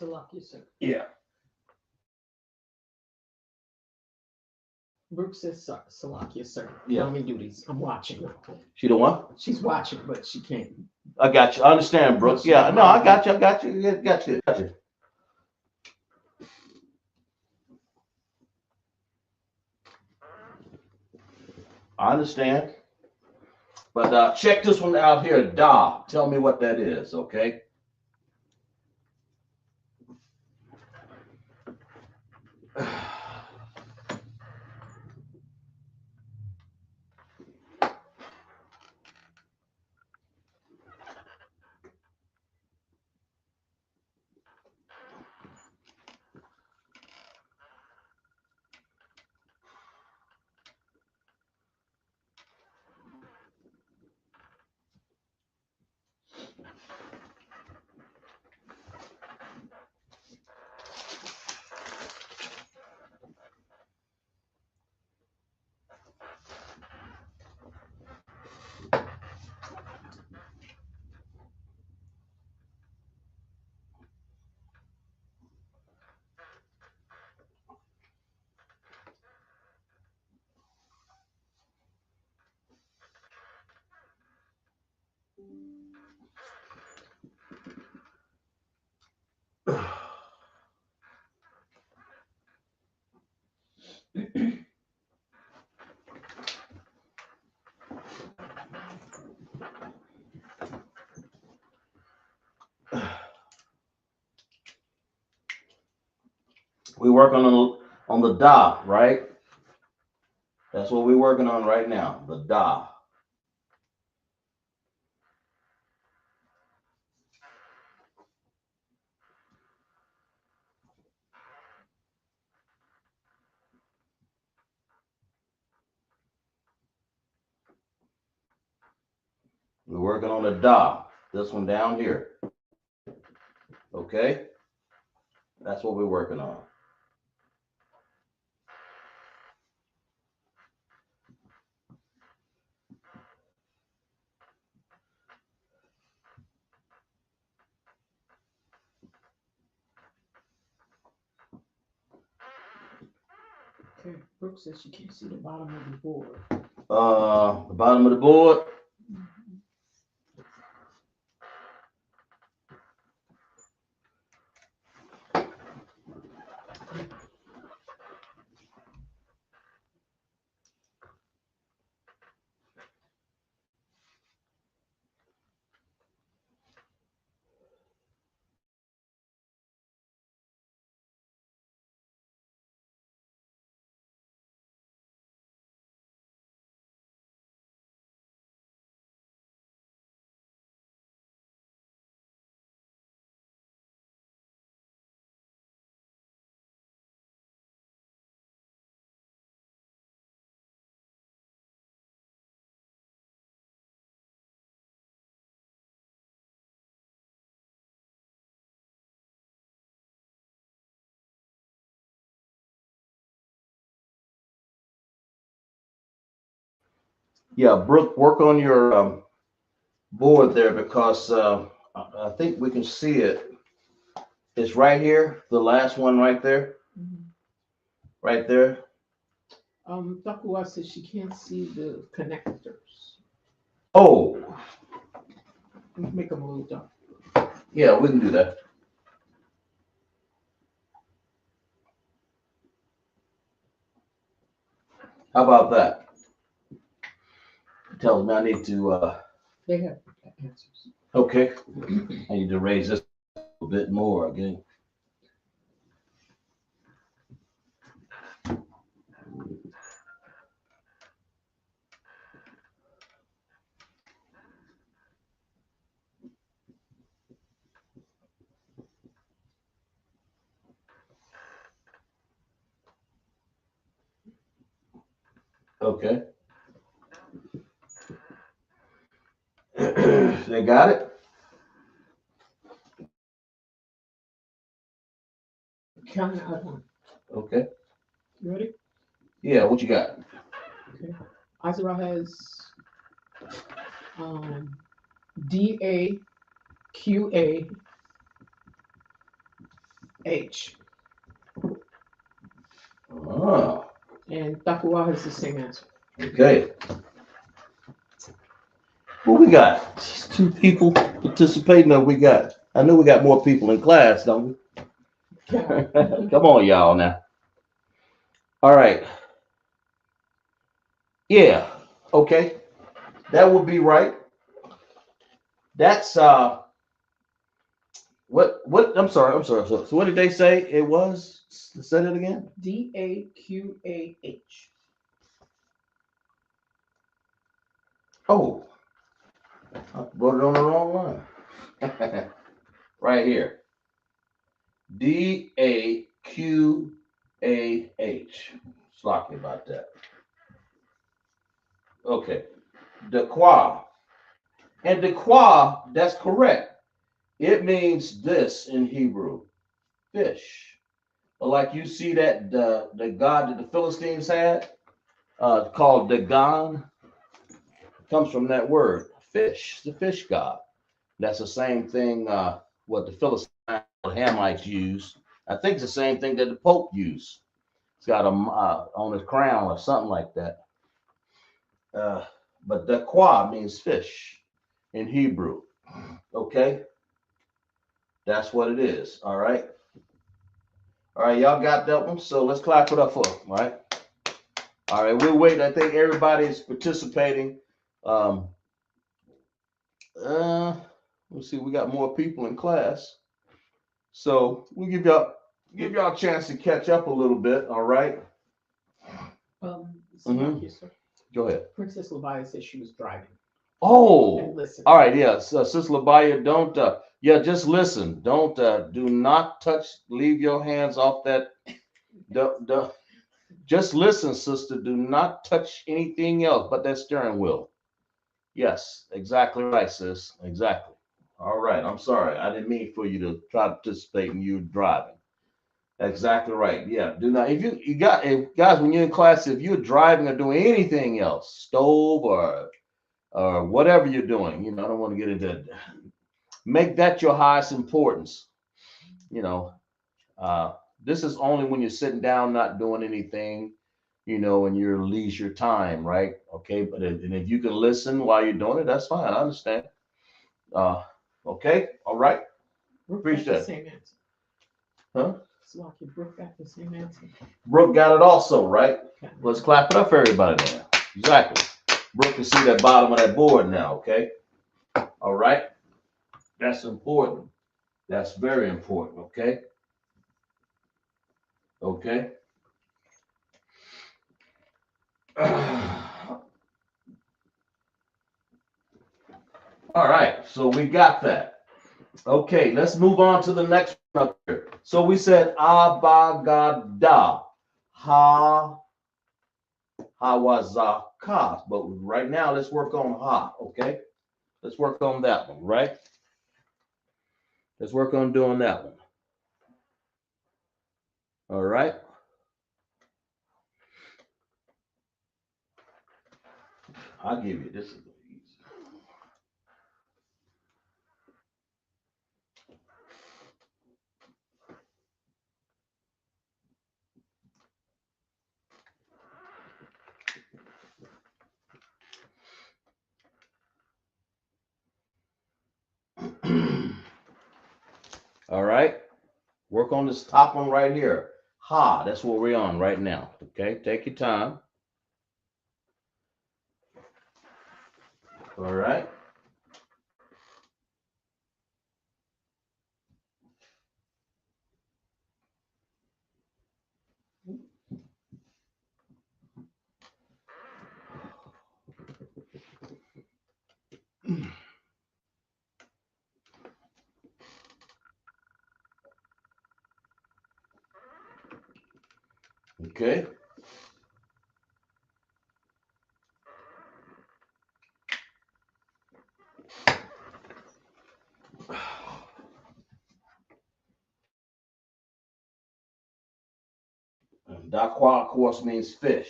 Salakia, sir. Yeah. Brooke says Salakia, sir. Yeah. Mommy duties. I'm watching. She the one? She's watching, but she can't. I got you. I understand, Brooke. Yeah. No, I got you. I got you. Yeah, got you. Got you. I understand. But check this one out here. Da. Tell me what that is, okay? We're working on the da, right? That's what we're working on right now. The da. We're working on the da. This one down here. Okay? That's what we're working on. Okay. Brooke says she can't see the bottom of the board. The bottom of the board. Yeah, Brooke, work on your board there because I think we can see it. It's right here, the last one right there. Mm-hmm. Right there. Takua says she can't see the connectors. Oh. Make them a little dark. Yeah, we can do that. How about that? Tells me I need to They have answers. Okay. I need to raise this a bit more again. Okay. They got it? Count it out one. Okay. You ready? Yeah, what you got? Okay. Isra has DAQAH. Oh, And Takuwa has the same answer. okay. What we got? Just 2 people participating, or we got? I know we got more people in class, don't we? Yeah. Come on, y'all now. All right. Yeah. Okay. That would be right. That's what I'm sorry. So what did they say it was? Say it again. DAQAH. Oh, I wrote it on the wrong one. Right here. DAQAH. Sloppy about that. Okay. Daqua. And daqua, that's correct. It means this in Hebrew, fish. Like you see that the god that the Philistines had, called Dagon, comes from that word, fish, the fish god. That's the same thing what the Philistines Hamites use. I think it's the same thing that the Pope used. It's got a on his crown or something like that. Uh, but daqua means fish in Hebrew. Okay, that's what it is. All right. All right, y'all got that one. So let's clap it up for them. All right. All right, we'll wait. I think everybody's participating. Um, uh, let's see. We got more people in class, so we'll give y'all a chance to catch up a little bit. All right. Sir. Go ahead. Princess Leviah said she was driving. Oh, listen. all right. Yeah, so, Sister Labaya, don't. Just listen. Don't. Do not touch. Leave your hands off that. Just listen, sister. Do not touch anything else but that steering wheel. Yes, exactly right, sis. Exactly. All right. I'm sorry. I didn't mean for you to try to participate when you're driving. Exactly right. Yeah. Do not. If you got if guys when you're in class, if you're driving or doing anything else, stove or whatever you're doing, I don't want to get into it. Make that your highest importance. You know, uh, this is only when you're sitting down, not doing anything, in your leisure time, right? Okay, but and if you can listen while you're doing it, that's fine. I understand. Uh, okay, all right. Brooke got Appreciate the it. same answer. Huh? Slocky, Brooke got the same answer. Brooke got it also, right? Let's clap it up for everybody there. Exactly. Brooke can see that bottom of that board now, okay? All right. That's important. That's very important, okay? Okay. All right, so we got that. Okay, let's move on to the next one up here. So we said abagada, ha, hawazaka. But right now, let's work on ha, okay? Let's work on that one, right? Let's work on doing that one. All right. I'll give you this. All right. Work on this top one right here. Ha, that's what we're on right now. Okay, take your time. All right. Okay. And Dakwa, of course, means fish.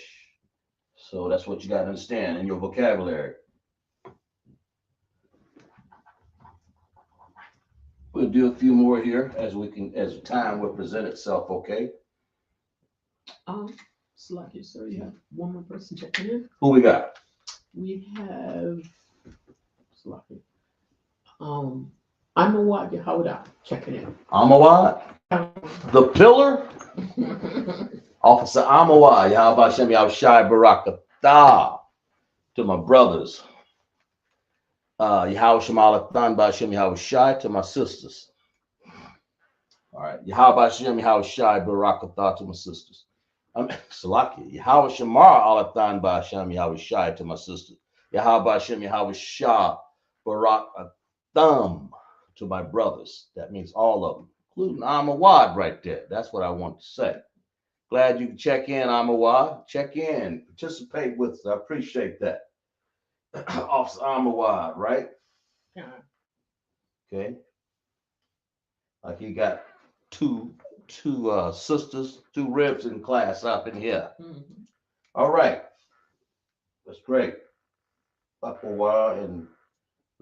So that's what you got to understand in your vocabulary. We'll do a few more here as time will present itself, okay? Select sir. You have one more person checking in. Who we got? We have select. I'm a what Yahanna checking in. Amawad, the pillar. Officer Amawad, Yahabashem Yahushai Barakatah. To my brothers. Yahushua Malathan Bashem Yahushai. To my sisters. All right. Yahabashem Yahushai Barakatah. To my sisters. Salaki. Yahushua Mara Alathan Bashem Yahushai. To my sisters. Yahabashem Yahushai Barakatham. To my brothers. That means all of them, including Amawad right there. That's what I want to say. Glad you can check in, Amawad. Check in, participate with us. I appreciate that. Officer Amawad, right? Yeah. Okay. Like you got two sisters, two ribs in class up in here. Mm-hmm. All right. That's great. Amawad and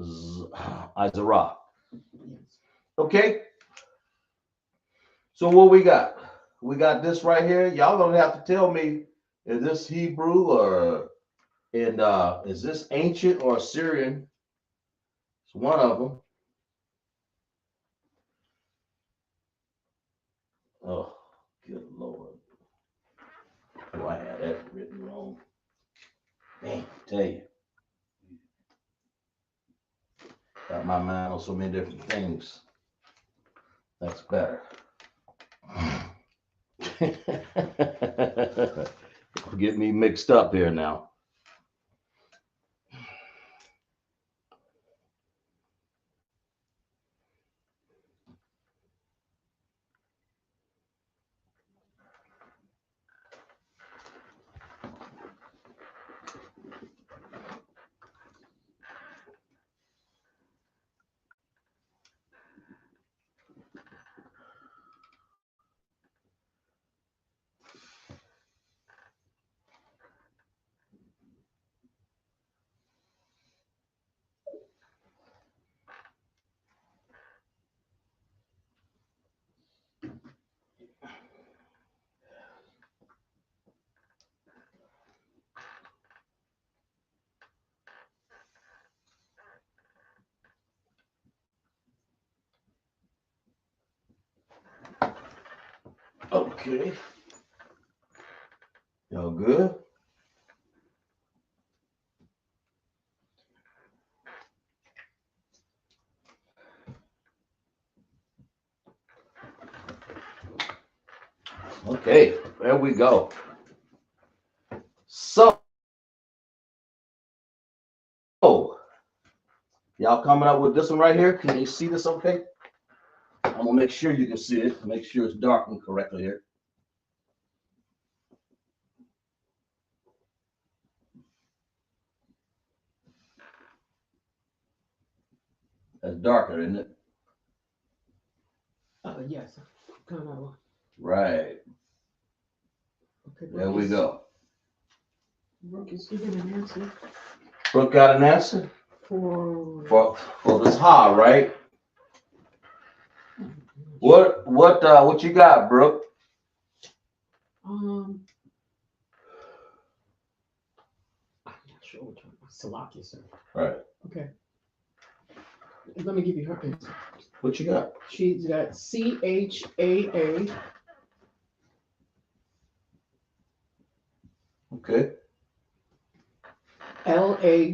Izara. Yes. Okay. So what we got? We got this right here. Y'all gonna have to tell me, is this Hebrew or is this ancient or Syrian? It's one of them. Oh, good Lord. Oh, I had that written wrong. Man, I tell you. Got my mind on so many different things. That's better. Get me mixed up here now. Okay. Y'all good? Okay, there we go. So, y'all coming up with this one right here? Can you see this okay? I'm gonna make sure you can see it. Make sure it's darkened correctly here. That's darker, isn't it? Yes. Kind of. Right. Okay. There we go. Brooke is giving an answer Brooke got an answer for this ha, right? What you got, Brooke? I'm not sure which one. Salaki, sir. Right. Okay. Let me give you her answer. What you got? She's got CHAA. Okay. LAWA.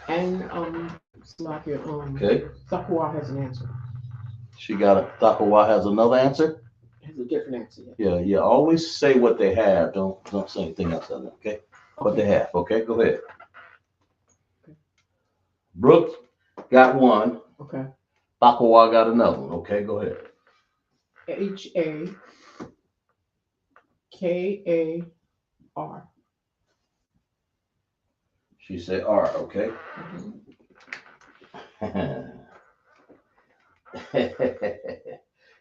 And Salakia, okay. Thakwa has an answer. She got a Thakwa has another answer? has a different answer yet. Yeah, yeah. Always say what they have. Don't say anything else other than okay? What they have. Okay, go ahead. Okay. Brooks got one. Okay. Bakawa got another one. Okay, go ahead. HAKAR. She said R. Okay.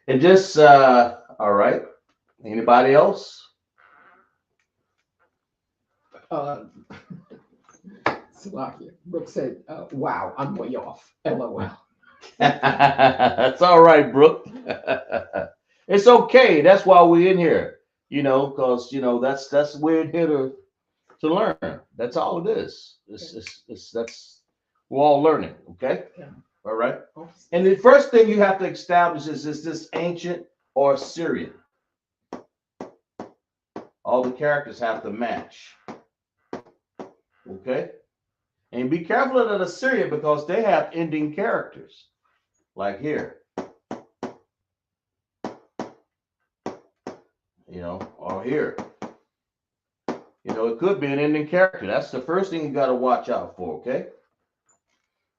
And just all right. Anybody else? Slovakia. Brooke said, wow, I'm way off. LOL. That's all right, Brooke. It's okay. That's why we're in here. Because that's we're here to learn. That's all it is. That's we're all learning. Okay. Yeah. All right. And the first thing you have to establish is this ancient or Syrian? All the characters have to match. Okay. And be careful of the Assyrian because they have ending characters. Like here. Or here. It could be an ending character. That's the first thing you got to watch out for, okay?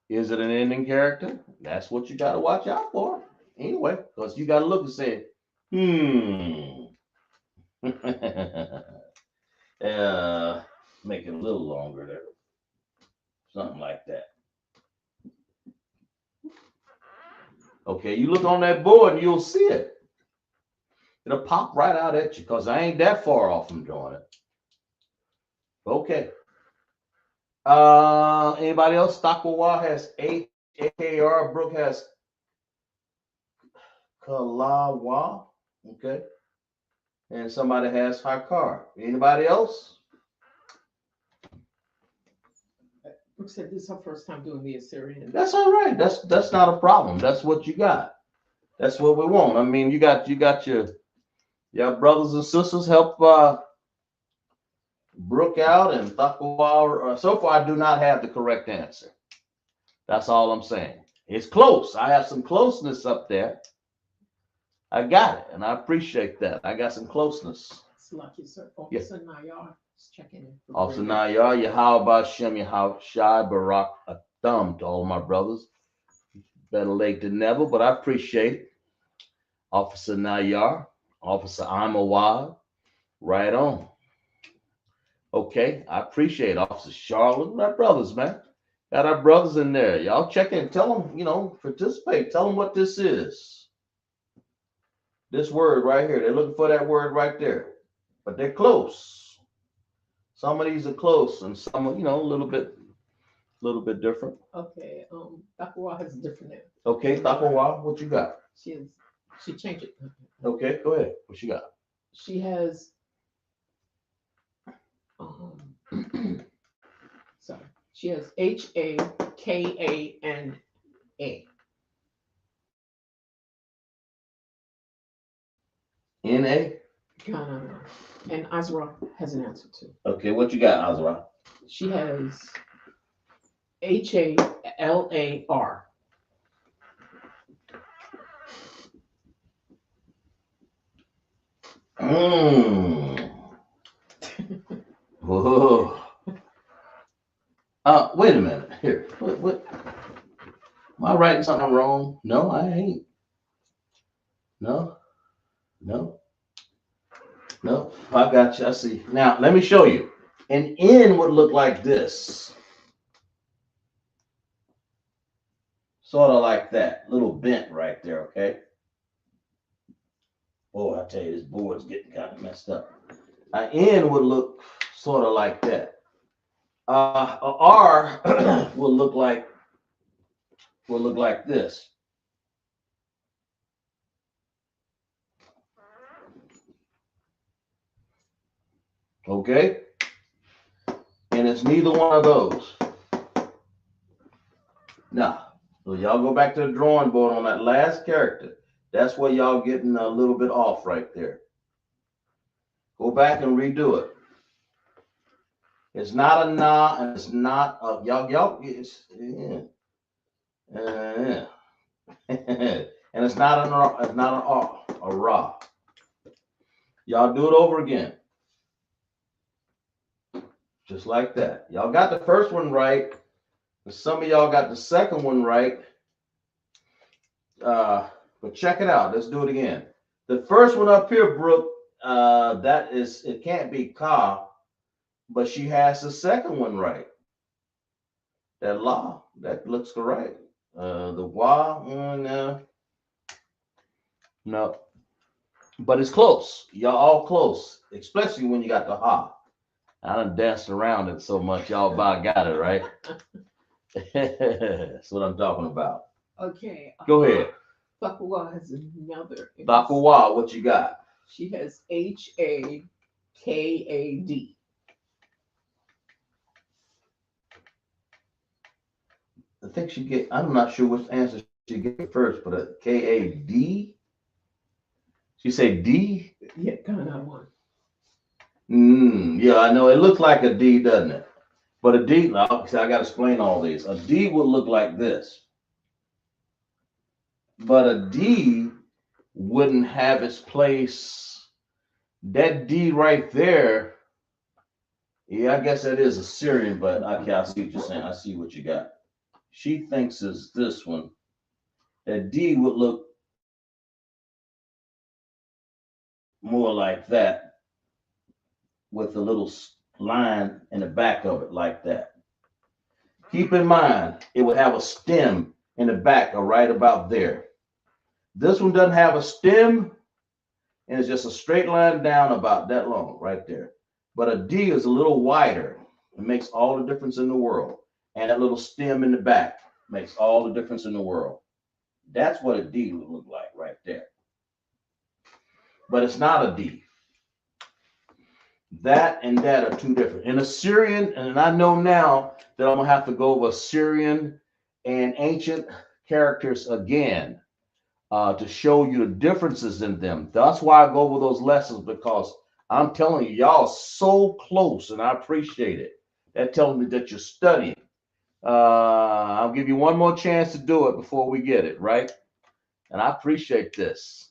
Is it an ending character? That's what you got to watch out for. Anyway, because you got to look and say, make it a little longer there. Something like that. Okay, you look on that board and you'll see it. It'll pop right out at you because I ain't that far off from drawing it. Okay. Anybody else? Takawa has AKR. Brooke has Kalawa. Okay. And somebody has Hakar. Anybody else? Brooke said this is her first time doing the Assyrian. That's all right. That's not a problem. That's what you got. That's what we want. I mean, you got your brothers and sisters help Brooke out and Takawa. So far, I do not have the correct answer. That's all I'm saying. It's close. I have some closeness up there. I got it, and I appreciate that. I got some closeness. It's lucky, sir. Officer Nayar is checking in. Officer Nayar, Yahweh Shem, Yahweh Shai, Barak, a thumb to all my brothers. Better late than never, but I appreciate it. Officer Nayar, Officer Amawad, right on. Okay, I appreciate it. Officer Charlotte, my brothers, man. Got our brothers in there. Y'all check in. Tell them, participate. Tell them what this is. This word right here. They're looking for that word right there. But they're close. Some of these are close and some are, a little bit different. Okay. Takawa has a different name. Okay, Takawa, what you got? She changed it. Okay, go ahead. What you got? She has sorry. She has HAKANA. NA? Ghana. And Azra has an answer too. Okay, what you got, Azra? She has HALAR. Whoa. Wait a minute. Here. What? Am I writing something wrong? No, I ain't. No. I got you. I see. Now, let me show you. An N would look like this. Sort of like that. Little bent right there, okay? Boy, I tell you, this board's getting kind of messed up. An N would look sort of like that. A R will look like this. Okay? And it's neither one of those. Now, so y'all go back to the drawing board on that last character. That's where y'all getting a little bit off right there. Go back and redo it. It's not a na and it's not a y'all. It's and it's not an R, a ra. Y'all do it over again. Just like that. Y'all got the first one right. Some of y'all got the second one right. But check it out. Let's do it again. The first one up here, Brooke, that is, it can't be ka, but she has the second one right. That la, that looks correct. The wa, no. But it's close. Y'all all close, especially when you got the ha. I done danced around it so much, y'all about got it, right? That's what I'm talking about. Okay. Go ahead. Thakawa has another. Thakawa, what you got? She has HAKAD. I think she get, I'm not sure which answer she get first, but a KAD? She say D? Yeah, kind of one. Yeah, I know. It looks like a D, doesn't it? But a D, now, I got to explain all these. A D would look like this. But a D wouldn't have its place. That D right there, yeah, I guess that is a Syrian, but okay, I see what you're saying. I see what you got. She thinks it's this one. That D would look more like that with a little line in the back of it like that. Keep in mind, it would have a stem in the back or right about there. This one doesn't have a stem, and it's just a straight line down about that long right there. But a D is a little wider. It makes all the difference in the world. And that little stem in the back makes all the difference in the world. That's what a D would look like right there. But it's not a D. That and that are two different. In Assyrian, and I know now that I'm going to have to go over Assyrian and ancient characters again to show you the differences in them. That's why I go over those lessons, because I'm telling you, y'all so close, and I appreciate it. That tells me that you're studying. I'll give you one more chance to do it before we get it, right? And I appreciate this.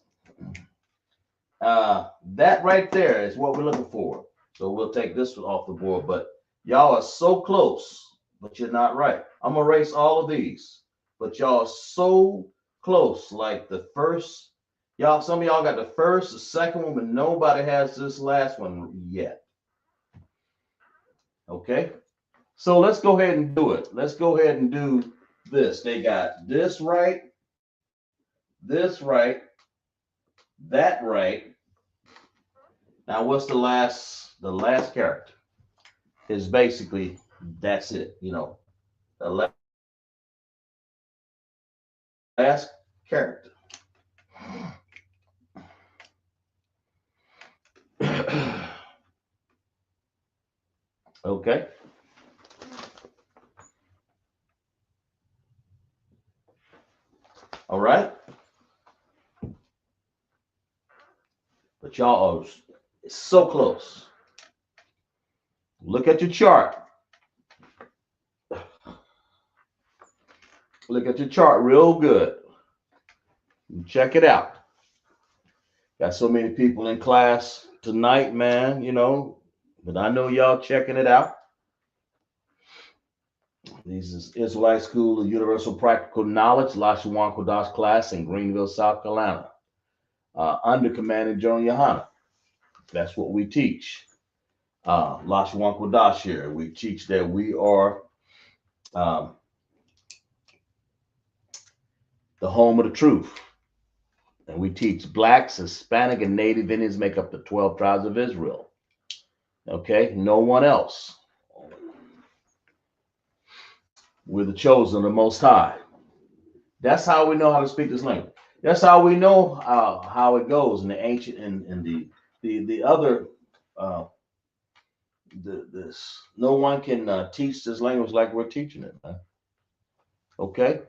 That right there is what we're looking for. So we'll take this one off the board, but y'all are so close, but you're not right. I'm gonna erase all of these, but y'all are so close. Like the first, y'all, some of y'all got the first, the second one, but nobody has this last one yet. Okay, so let's go ahead and do it. Let's go ahead and do this. They got this right, that right. Now, what's the last? The last character is basically that's it. You know, the last character. Okay. All right. But y'all are so close. Look at your chart. Look at your chart real good. Check it out. Got so many people in class tonight, man, you know, but I know y'all checking it out. This is Israelite School of Universal Practical Knowledge, Lashawan Qadash class in Greenville, South Carolina, under Commanding General Yahanna. That's what we teach. Lashawan Qadash here. We teach that we are the home of the truth. And we teach blacks, Hispanic, and Native Indians make up the 12 tribes of Israel. Okay, no one else. We're the chosen, the Most High. That's how we know how to speak this language. That's how we know how it goes in the ancient and the other. This no one can teach this language like we're teaching it, man. Okay,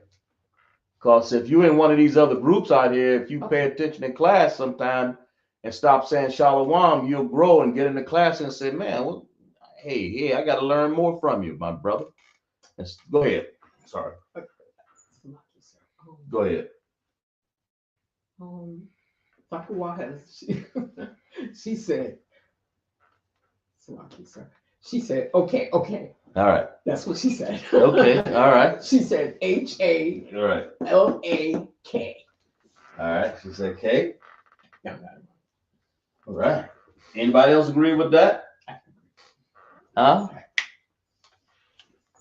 because if you're in one of these other groups out here, if you pay attention in class sometime and stop saying shalom, you'll grow and get in the class and say, man, well, hey, I got to learn more from you, my brother. Go ahead. Sorry. Go ahead. Fakuwa has, she said, she said, okay. All right. That's what she said. Okay. All right. She said HALAK. All right. All right. She said K. All right. Anybody else agree with that? Huh?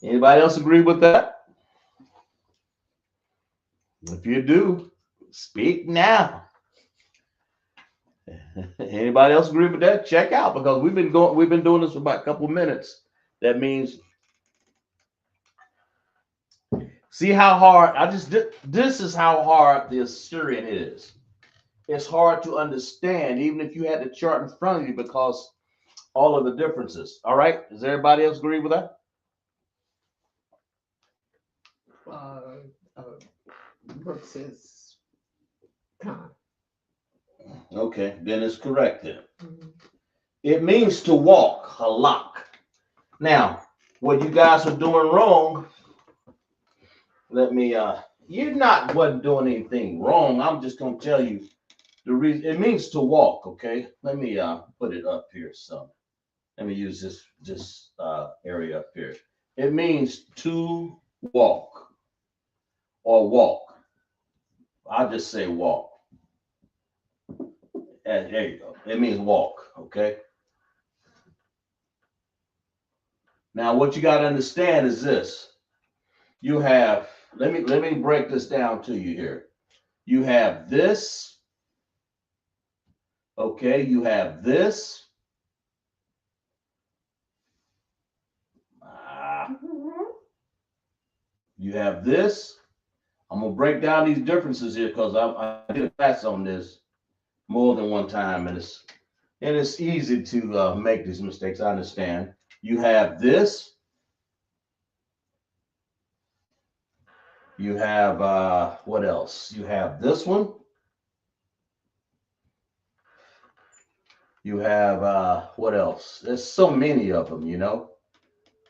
Anybody else agree with that? If you do, speak now. Anybody else agree with that? Check out, because we've been doing this for about a couple of minutes. That means, see how hard this is how hard the Assyrian is. It's hard to understand, even if you had the chart in front of you, because all of the differences. All right, does everybody else agree with that? Brooke says Khan. Okay, then it's correct then. It means to walk, halak. Now, what you guys are doing wrong, wasn't doing anything wrong. I'm just gonna tell you the reason. It means to walk, okay? Let me put it up here some. Let me use this area up here. It means to walk or walk. I'll just say walk. And there you go. It means walk, okay? Now, what you got to understand is this. You have, let me break this down to you here. You have this, okay? You have this. You have this. I'm gonna break down these differences here because I did a class on this more than one time, and it's easy to make these mistakes. I understand. You have this. You have what else? You have this one. You have what else? There's so many of them,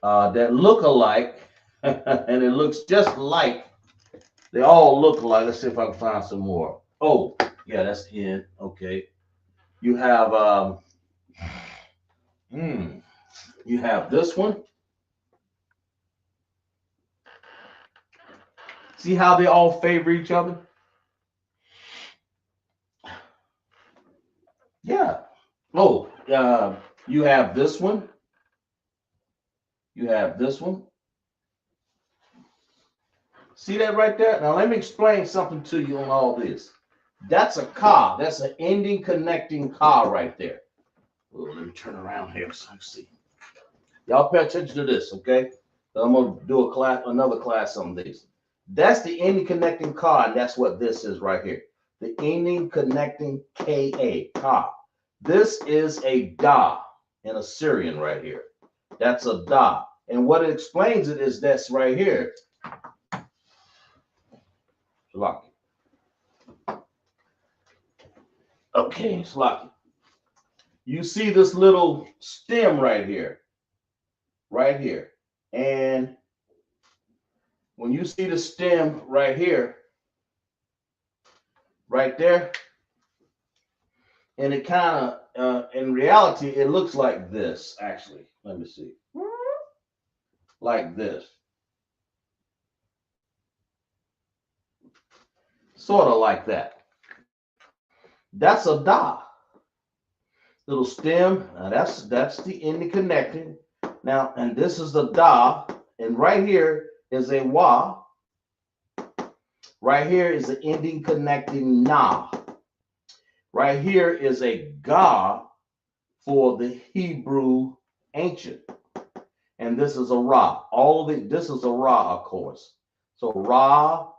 that look alike, and it looks just like they all look alike. Let's see if I can find some more. Oh, yeah, that's in. Okay. You have you have this one. See how they all favor each other? Yeah. Oh, you have this one. You have this one. See that right there? Now let me explain something to you on all this. That's a car. That's an ending connecting car right there. Oh, let me turn around here so I can see. Y'all pay attention to this, okay? I'm gonna do another class on this. That's the ending connecting car, and that's what this is right here. The ending connecting car. This is a da in Assyrian right here. That's a da. And what it explains it is this right here. Okay, it's lucky. You see this little stem right here. Right here. And when you see the stem right here, right there, and it kind of, in reality, it looks like this, actually. Let me see. Like this. Sort of like that. That's a da. Little stem. Now that's the ending connecting. Now, and this is the da. And right here is a wa. Right here is the ending connecting na. Right here is a ga for the Hebrew ancient. And this is a ra. This is a ra, of course. So ra,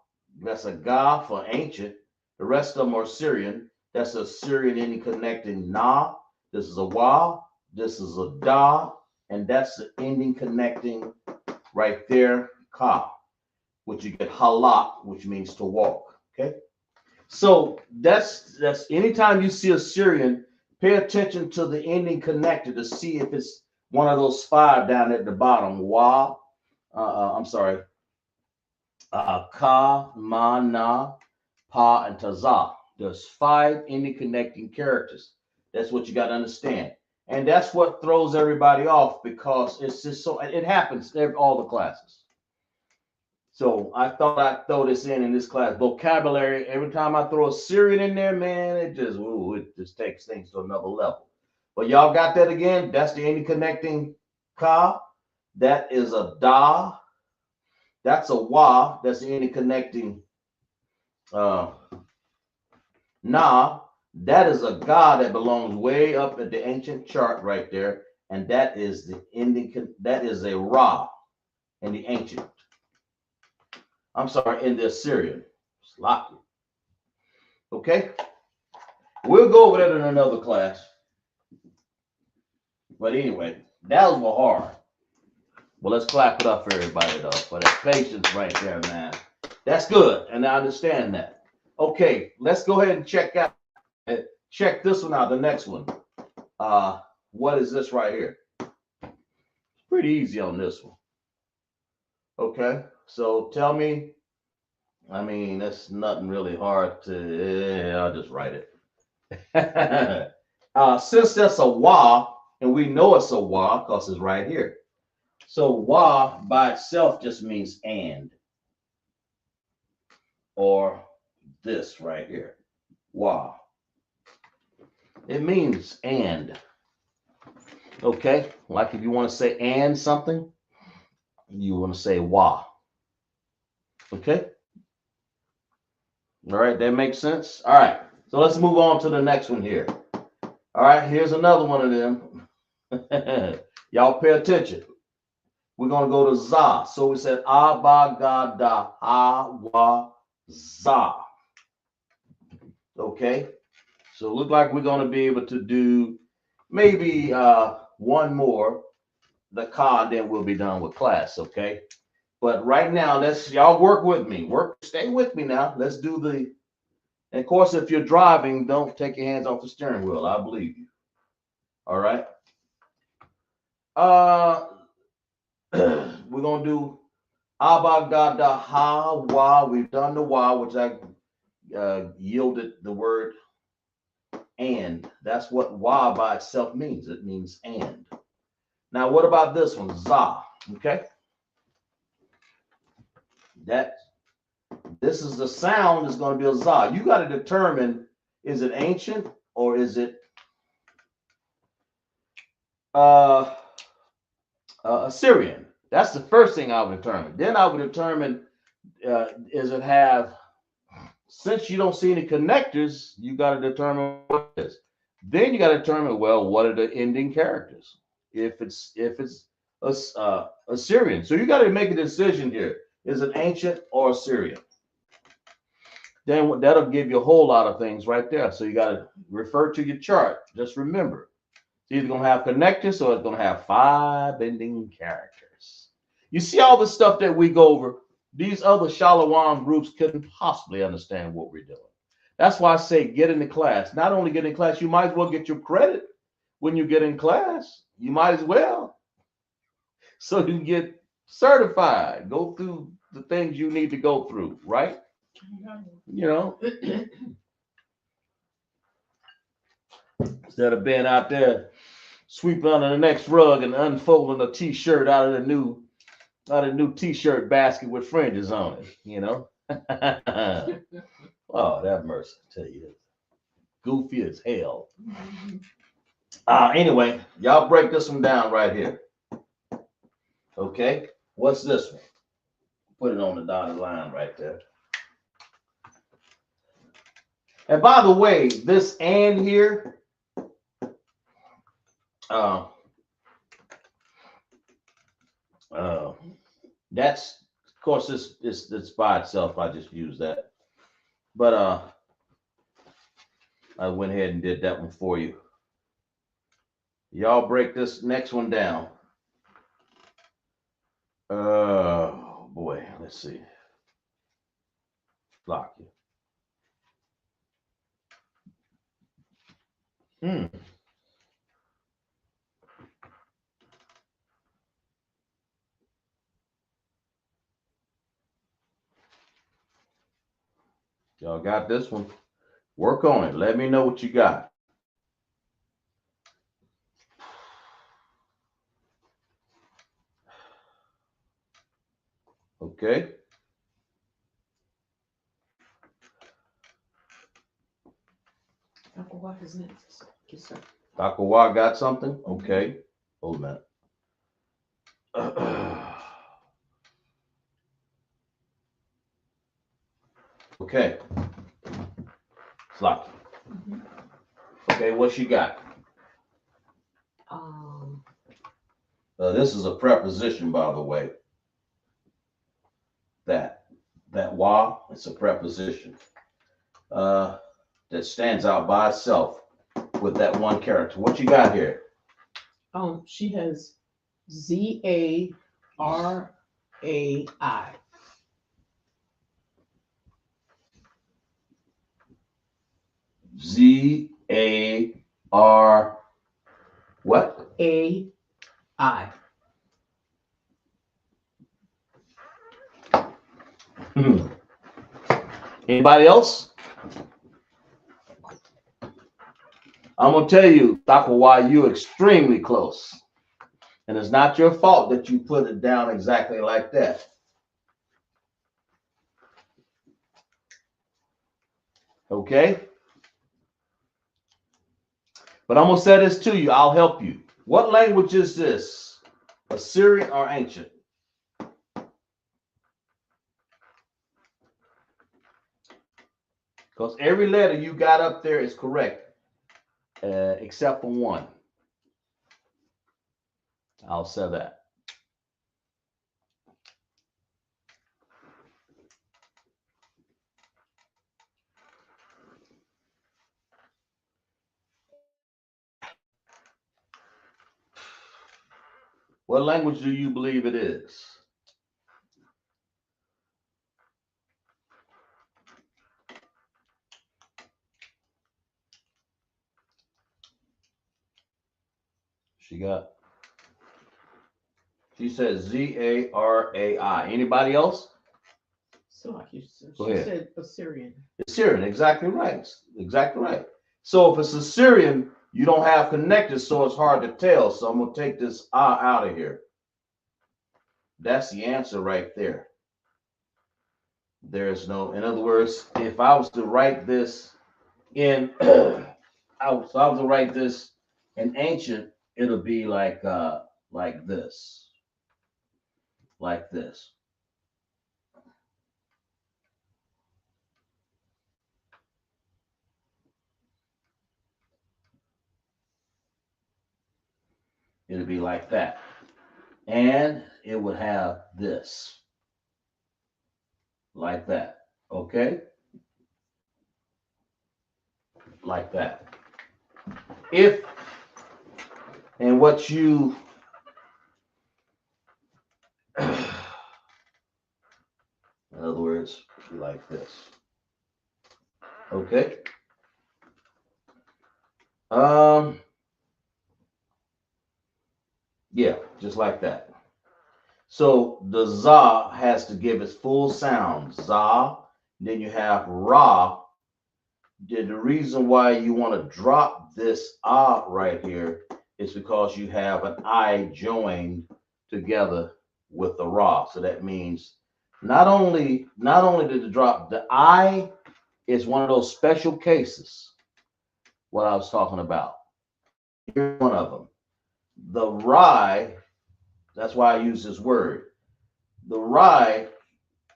that's a ga for ancient. The rest of them are Syrian. That's a Syrian ending connecting na. This is a wa. This is a da. And that's the ending connecting right there, ka, which you get halak, which means to walk. Okay. So that's anytime you see a Syrian, pay attention to the ending connected to see if it's one of those five down at the bottom. Wa, ka, ma, na, pa, and taza. There's 5 ending connecting characters. That's what you got to understand. And that's what throws everybody off because it's just so, it happens in all the classes. So I thought I'd throw this in this class. Vocabulary, every time I throw a Syrian in there, man, it just takes things to another level. But y'all got that again? That's the ending connecting ka. That is a da. That's a wa. That's the ending connecting na. That is a ga that belongs way up at the ancient chart right there. And that is the ending, that is a ra in the ancient. I'm sorry, in the Assyrian. Sloppy. Okay? We'll go over that in another class. But anyway, that was hard. Well, let's clap it up for everybody, though, for that patience right there, man. That's good, and I understand that. Okay, let's go ahead and check this one out, the next one. What is this right here? It's pretty easy on this one. Okay, so tell me, I mean, that's nothing really hard to, I'll just write it. Since that's a wa, and we know it's a wa because it's right here. So wa by itself just means and. Or this right here. Wa. It means and. Okay? Like if you want to say and something, you want to say wa. Okay? All right, that makes sense? All right. So let's move on to the next one here. All right, here's another one of them. Y'all pay attention. We're going to go to za. So we said abagada ha za. Okay? So it looks like we're going to be able to do maybe one more, the ka, and then we'll be done with class, okay? But right now, y'all work with me. Stay with me now. Let's do the, and of course, if you're driving, don't take your hands off the steering wheel. I believe you. All right? We're going to do abagada ha wa. We've done the wa, which I yielded the word and. That's what wa by itself means. It means and. Now, what about this one? Za. Okay. This is the sound is going to be a za. You got to determine, is it ancient or is it Assyrian? That's the first thing I would determine. Then I would determine, is it have, since you don't see any connectors, you got to determine what it is. Then you got to determine, well, what are the ending characters? If it's Assyrian. So you got to make a decision here. Is it ancient or Assyrian? Then that'll give you a whole lot of things right there. So you got to refer to your chart. Just remember, it's either going to have connectors or it's going to have 5 ending characters. You see all the stuff that we go over, these other Shalawam groups couldn't possibly understand what we're doing. That's why I say get into class. Not only get in class, you might as well get your credit when you get in class. You might as well. So you can get certified. Go through the things you need to go through, right? You know, instead of being out there sweeping under the next rug and unfolding a t-shirt out of the new t-shirt basket with fringes on it, you know. Oh, that mercy, I tell you, goofy as hell. Anyway, y'all break this one down right here. Okay, what's this one? Put it on the dotted line right there. And by the way, this and here, that's, of course, it's by itself. I just use that. But I went ahead and did that one for you. Y'all break this next one down. Oh boy, let's see. Lock you. Y'all got this one. Work on it. Let me know what you got. Okay. What is next? Yes, sir. Takawa got something? Okay. Hold a minute. Okay. Slocky. Okay, what she got? This is a preposition, by the way. That wa, it's a preposition. That stands out by itself with that one character. What you got here? She has ZARAI. ZAR what? AI. Anybody else? I'm gonna tell you, Takawa, you're extremely close. And it's not your fault that you put it down exactly like that. Okay? But I'm gonna say this to you. I'll help you. What language is this? Assyrian or ancient? Because every letter you got up there is correct, except for one. I'll say that. What language do you believe it is? She says ZARAI. Anybody else? So like you said, she said Assyrian. Assyrian, exactly right. Exactly right. So if it's Assyrian, you don't have connected, so it's hard to tell. So I'm gonna take this out of here. That's the answer right there. There's no, in other words, if I was to write this in, I was to write this in ancient, it'll be like this, like this. It'll be like that, and it would have this, like that. Okay, like that. If and what you in other words, like this. Okay. Yeah, just like that. So the za has to give its full sound. Za. Then you have ra. The reason why you want to drop this ah right here is because you have an I joined together with the ra. So that means not only did it drop, the I is one of those special cases, what I was talking about. Here's one of them. The rye, that's why I use this word. The rye,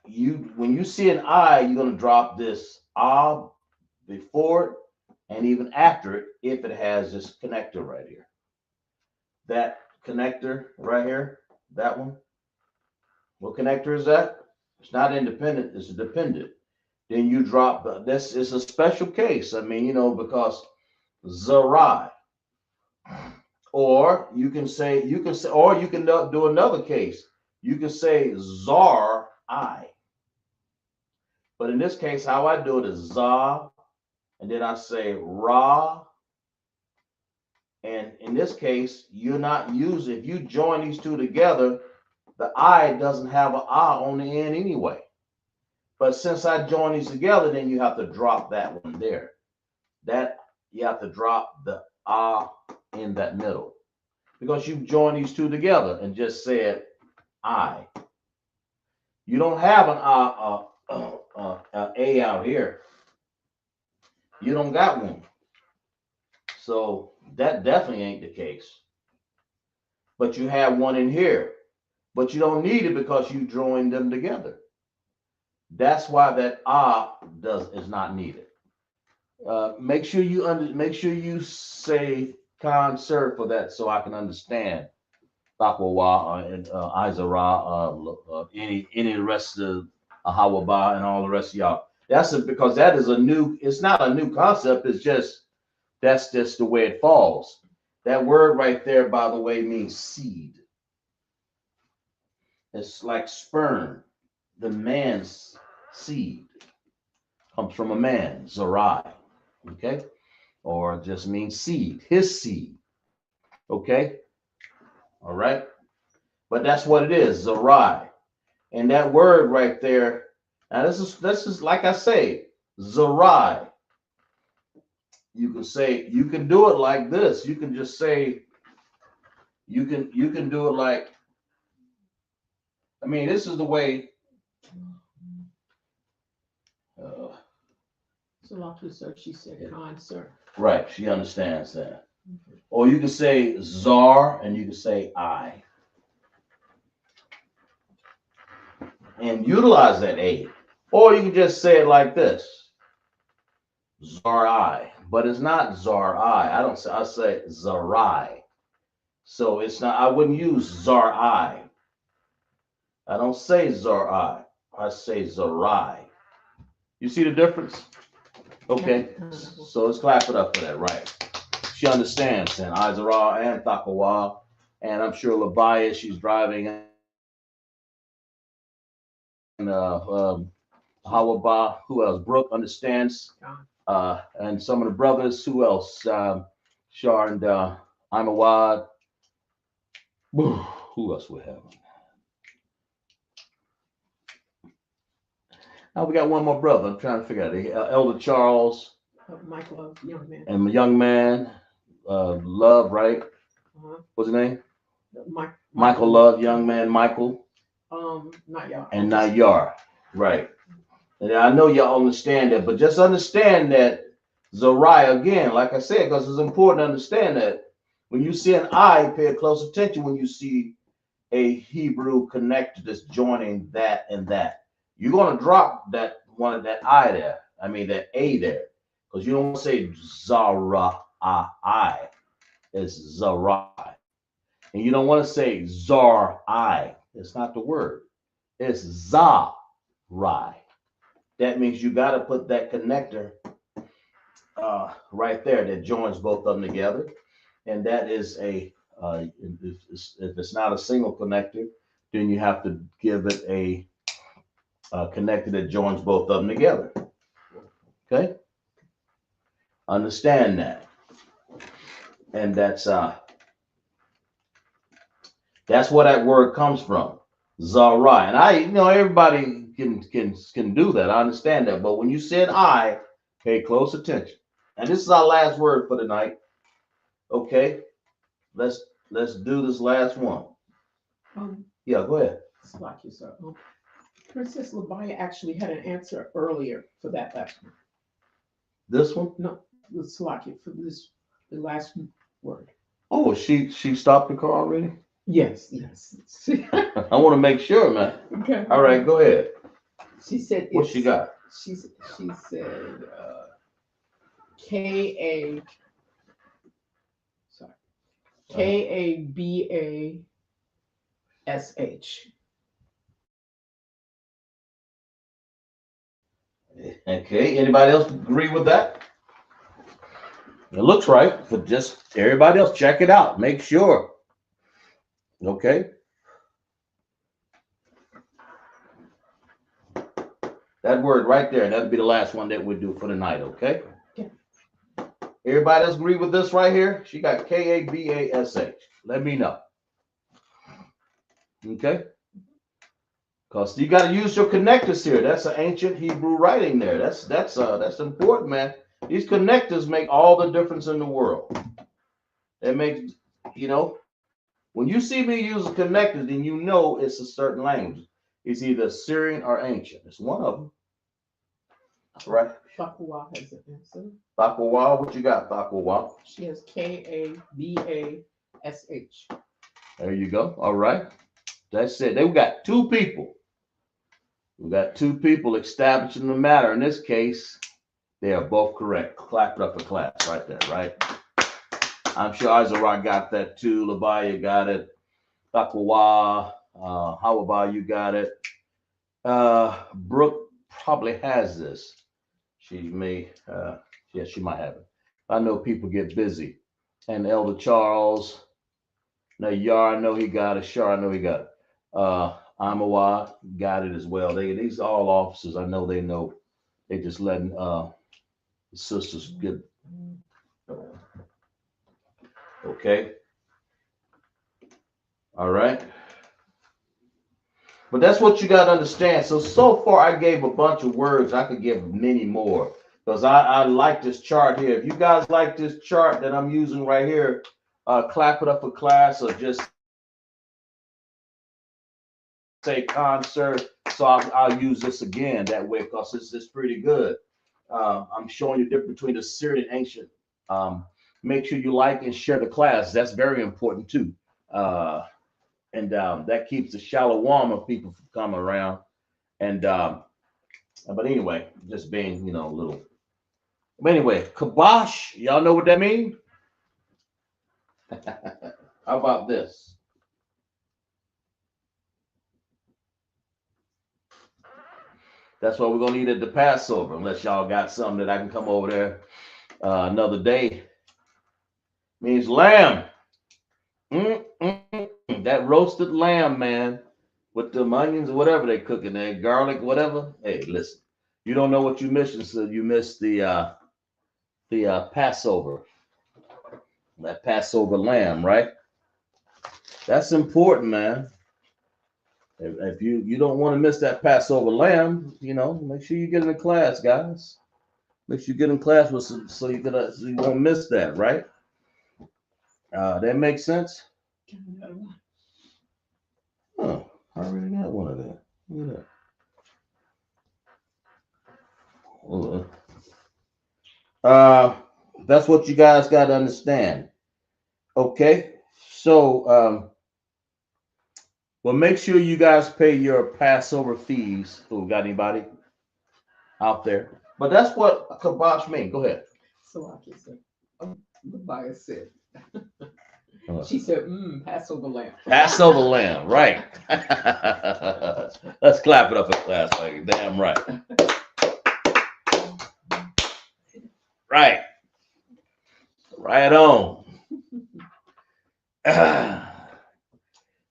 when you see an I, you're going to drop this ah before it and even after it if it has this connector right here. That connector right here, that one. What connector is that? It's not independent, it's dependent. Then you drop this is a special case. I mean, because Zarai. Or you can do another case. You can say Zar I. But in this case, how I do it is Za, and then I say Ra. And in this case, you're not using, if you join these two together, the I doesn't have an I on the end anyway. But since I join these together, then you have to drop that one there. that you have to drop the ah in that middle because you've joined these two together and just said I. You don't have an a out here. You don't got one. So that definitely ain't the case. But you have one in here. But you don't need it because you joined them together. That's why that is not needed. Make sure you say concert for that so I can understand. Taqwa and Izara, any of the rest of Hawaba and all the rest of y'all. Because that is a new. It's not a new concept. It's just that's just the way it falls. That word right there, by the way, means seed. It's like sperm. The man's seed comes from a man, Zarai. Okay, or just means seed. His seed. Okay, all right. But that's what it is, Zarai. And that word right there, now this is like I say, Zarai. You can do it like this. You can just say, you can do it like, I mean, this is the way. So she said concert. Right, she understands that. Okay. Or you can say Zar and you can say I. And utilize that A. Or you can just say it like this. Zar-I. But it's not Zar-I. I say Zarai. So it's not, I wouldn't use Zar-I. I don't say Zar-I. I say Zarai. You see the difference? Okay. So let's clap it up for that, right? She understands, and Izara and Thakawa. And I'm sure Labaya, she's driving. And Hawaba, who else? Brooke understands. And some of the brothers, who else? Shar and Imawad. Who else we have? Now we got one more brother. I'm trying to figure out. Elder Charles. Michael, young man. And young man, Love, right? What's his name? Michael Love, young man, Michael. Nayar. And Nayar, right. And I know y'all understand that, but just understand that Zarai, again, like I said, because it's important to understand that when you see an I, pay close attention when you see a Hebrew connector that's joining that and that. You're going to drop that I there. I mean, that A there. Because you don't want to say Zara I. It's Zarai. And you don't want to say Zar I. It's not the word. It's Zarai. That means you got to put that connector right there that joins both of them together. And that is if it's not a single connector, then you have to give it a connector that joins both of them together. Okay? Understand that. And that's where that word comes from. Zarai. And everybody can do that. I understand that. But when you said I, pay close attention. And this is our last word for the night. Okay? Let's do this last one. Yeah, go ahead. Princess Labaya actually had an answer earlier for that last one. This one? No, the Salakia for the last word. Oh, she stopped the car already? Yes. I want to make sure, man. Okay. All right, go ahead. She said. What she got? She said K-A. Sorry. K-A-B-A-S-H. Okay, anybody else agree with that? It looks right, but just everybody else check it out. Make sure. Okay. That word right there, that'll be the last one that we do for the night, okay? Yeah. Everybody else agree with this right here? She got K-A-B-A-S-H. Let me know. Okay? Because you got to use your connectors here. That's an ancient Hebrew writing there. That's important, man. These connectors make all the difference in the world. It makes, when you see me use a connector, then you know it's a certain language. It's either Syrian or ancient. It's one of them. Right? Thakuwa has an answer. Thakuwa, what you got, Thakuwa? She has Kabash. There you go. All right. That's it. We got two people. We got two people establishing the matter. In this case, they are both correct. Clap it up for class right there, right? I'm sure Isaac got that too. Labaya got it. Thakuwa, how about you got it? Brooke probably has this. She may, yeah, she might have it. I know people get busy. And Elder Charles, now Yar, I know he got it. Shar, I know he got it. Amawa got it as well. These are all officers. I know they know. They just letting the sisters get. Okay. All right. But that's what you got to understand. So far, I gave a bunch of words. I could give many more because I like this chart here. If you guys like this chart that I'm using right here, clap it up for class or just say concert. So I'll use this again that way because it's pretty good. I'm showing you the difference between the Syrian and ancient. Make sure you like and share the class. That's very important too. And that keeps the shallow warm of people from coming around. And but anyway, just being a little. But anyway, Qadash, y'all know what that means? How about this? That's what we're gonna eat at the Passover, unless y'all got something that I can come over there another day. Means lamb. That roasted lamb, man, with the onions or whatever they cooking there, garlic, whatever. Hey, listen, you don't know what you missing, so you missed the Passover, that Passover lamb, right? That's important, man. If you don't want to miss that Passover lamb, make sure you get in the class, guys. Make sure you get in class with so you won't miss that, right? That makes sense. Oh, I already got one of them. Look at that. That's what you guys got to understand. Okay, so well, make sure you guys pay your Passover fees. Who got anybody out there? But that's what Qadash means. Go ahead. So I can say, the bias said. She said, Passover lamb. Passover lamb, right. Let's clap it up for class. Like, damn right. Right. Right on.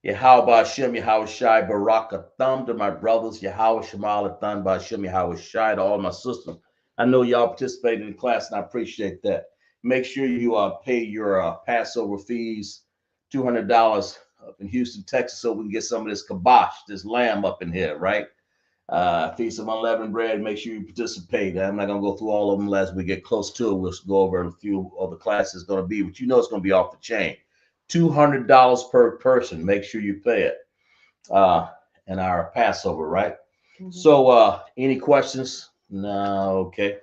Yahweh Hashem, Yahweh Shai, Baraka Thumb to my brothers, Yahweh Shemal Thun by Hashem, Yahweh Shai to all my sisters. I know y'all participated in class and I appreciate that. Make sure you pay your Passover fees, $200 up in Houston, Texas, so we can get some of this Qadash, this lamb up in here, right? Feast of unleavened bread. Make sure you participate. I'm not gonna go through all of them as we get close to it. We'll go over a few of the classes going to be, but it's going to be off the chain. $200 per person. Make sure you pay it. In our Passover, right? Mm-hmm. So, any questions? No. Okay.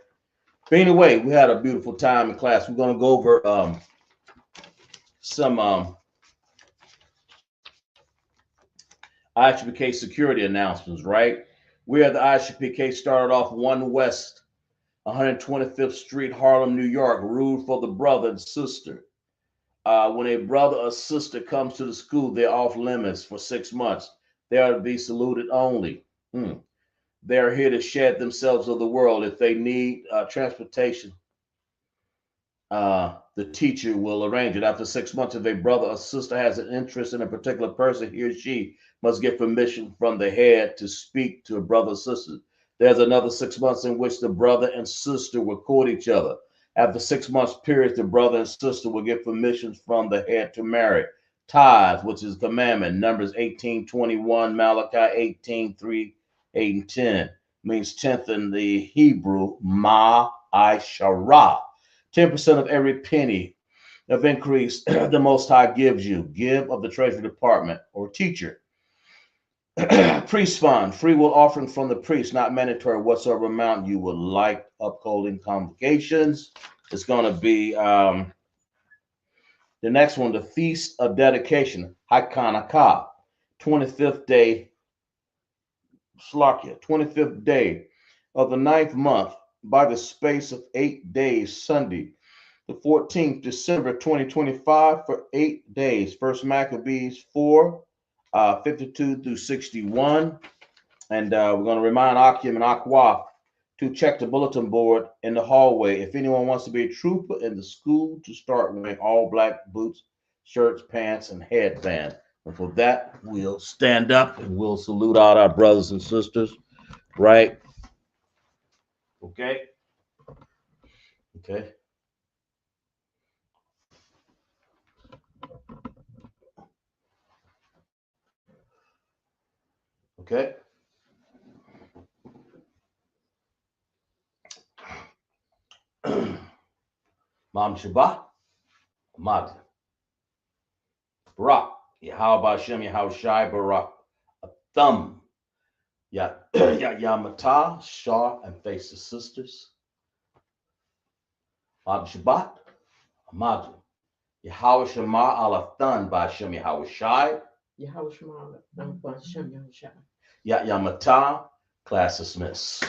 But anyway, we had a beautiful time in class. We're going to go over some ISUPK security announcements, right? We at the ISUPK started off 1 West, 125th Street, Harlem, New York, ruled for the brother and sister. When a brother or sister comes to the school, they're off limits for 6 months. They are to be saluted only. They are here to shed themselves of the world. If they need transportation, the teacher will arrange it. After 6 months, if a brother or sister has an interest in a particular person, he or she must get permission from the head to speak to a brother or sister. There's another 6 months in which the brother and sister will court each other. After 6 months period, the brother and sister will get permissions from the head to marry. Tithes, which is commandment, Numbers 18:21, Malachi 18:3, 8 and 10, means 10th in the Hebrew, ma, Ishara. 10% of every penny of increase the Most High gives you. Give of the Treasury Department or teacher. Priest fund, free will offering from the priest, not mandatory whatsoever amount you would like. Upholding convocations. It's going to be the next one, the Feast of Dedication, Hakanaka, 25th day, Slakia, 25th day of the ninth month, by the space of 8 days, Sunday, the 14th December 2025, for 8 days. First Maccabees 4, 52 through 61. And we're going to remind Akim and Aqua to check the bulletin board in the hallway. If anyone wants to be a trooper in the school, to start wearing all black boots, shirts, pants, and headband. And for that, we'll stand up and we'll salute out our brothers and sisters, right? Okay. Okay. Okay. Mam Shabbat, Ahmad, Barak, Yahweh Hashem, Yahweh Shai, Barak, Thumb, Yamata, Shah, and face the sisters. Mam Shabbat, Ahmad, Yahweh Shema Alathan by Hashem, Yahweh Shai, Yahweh Shema, Hashem, Yahweh Shai. Yamata, class dismissed.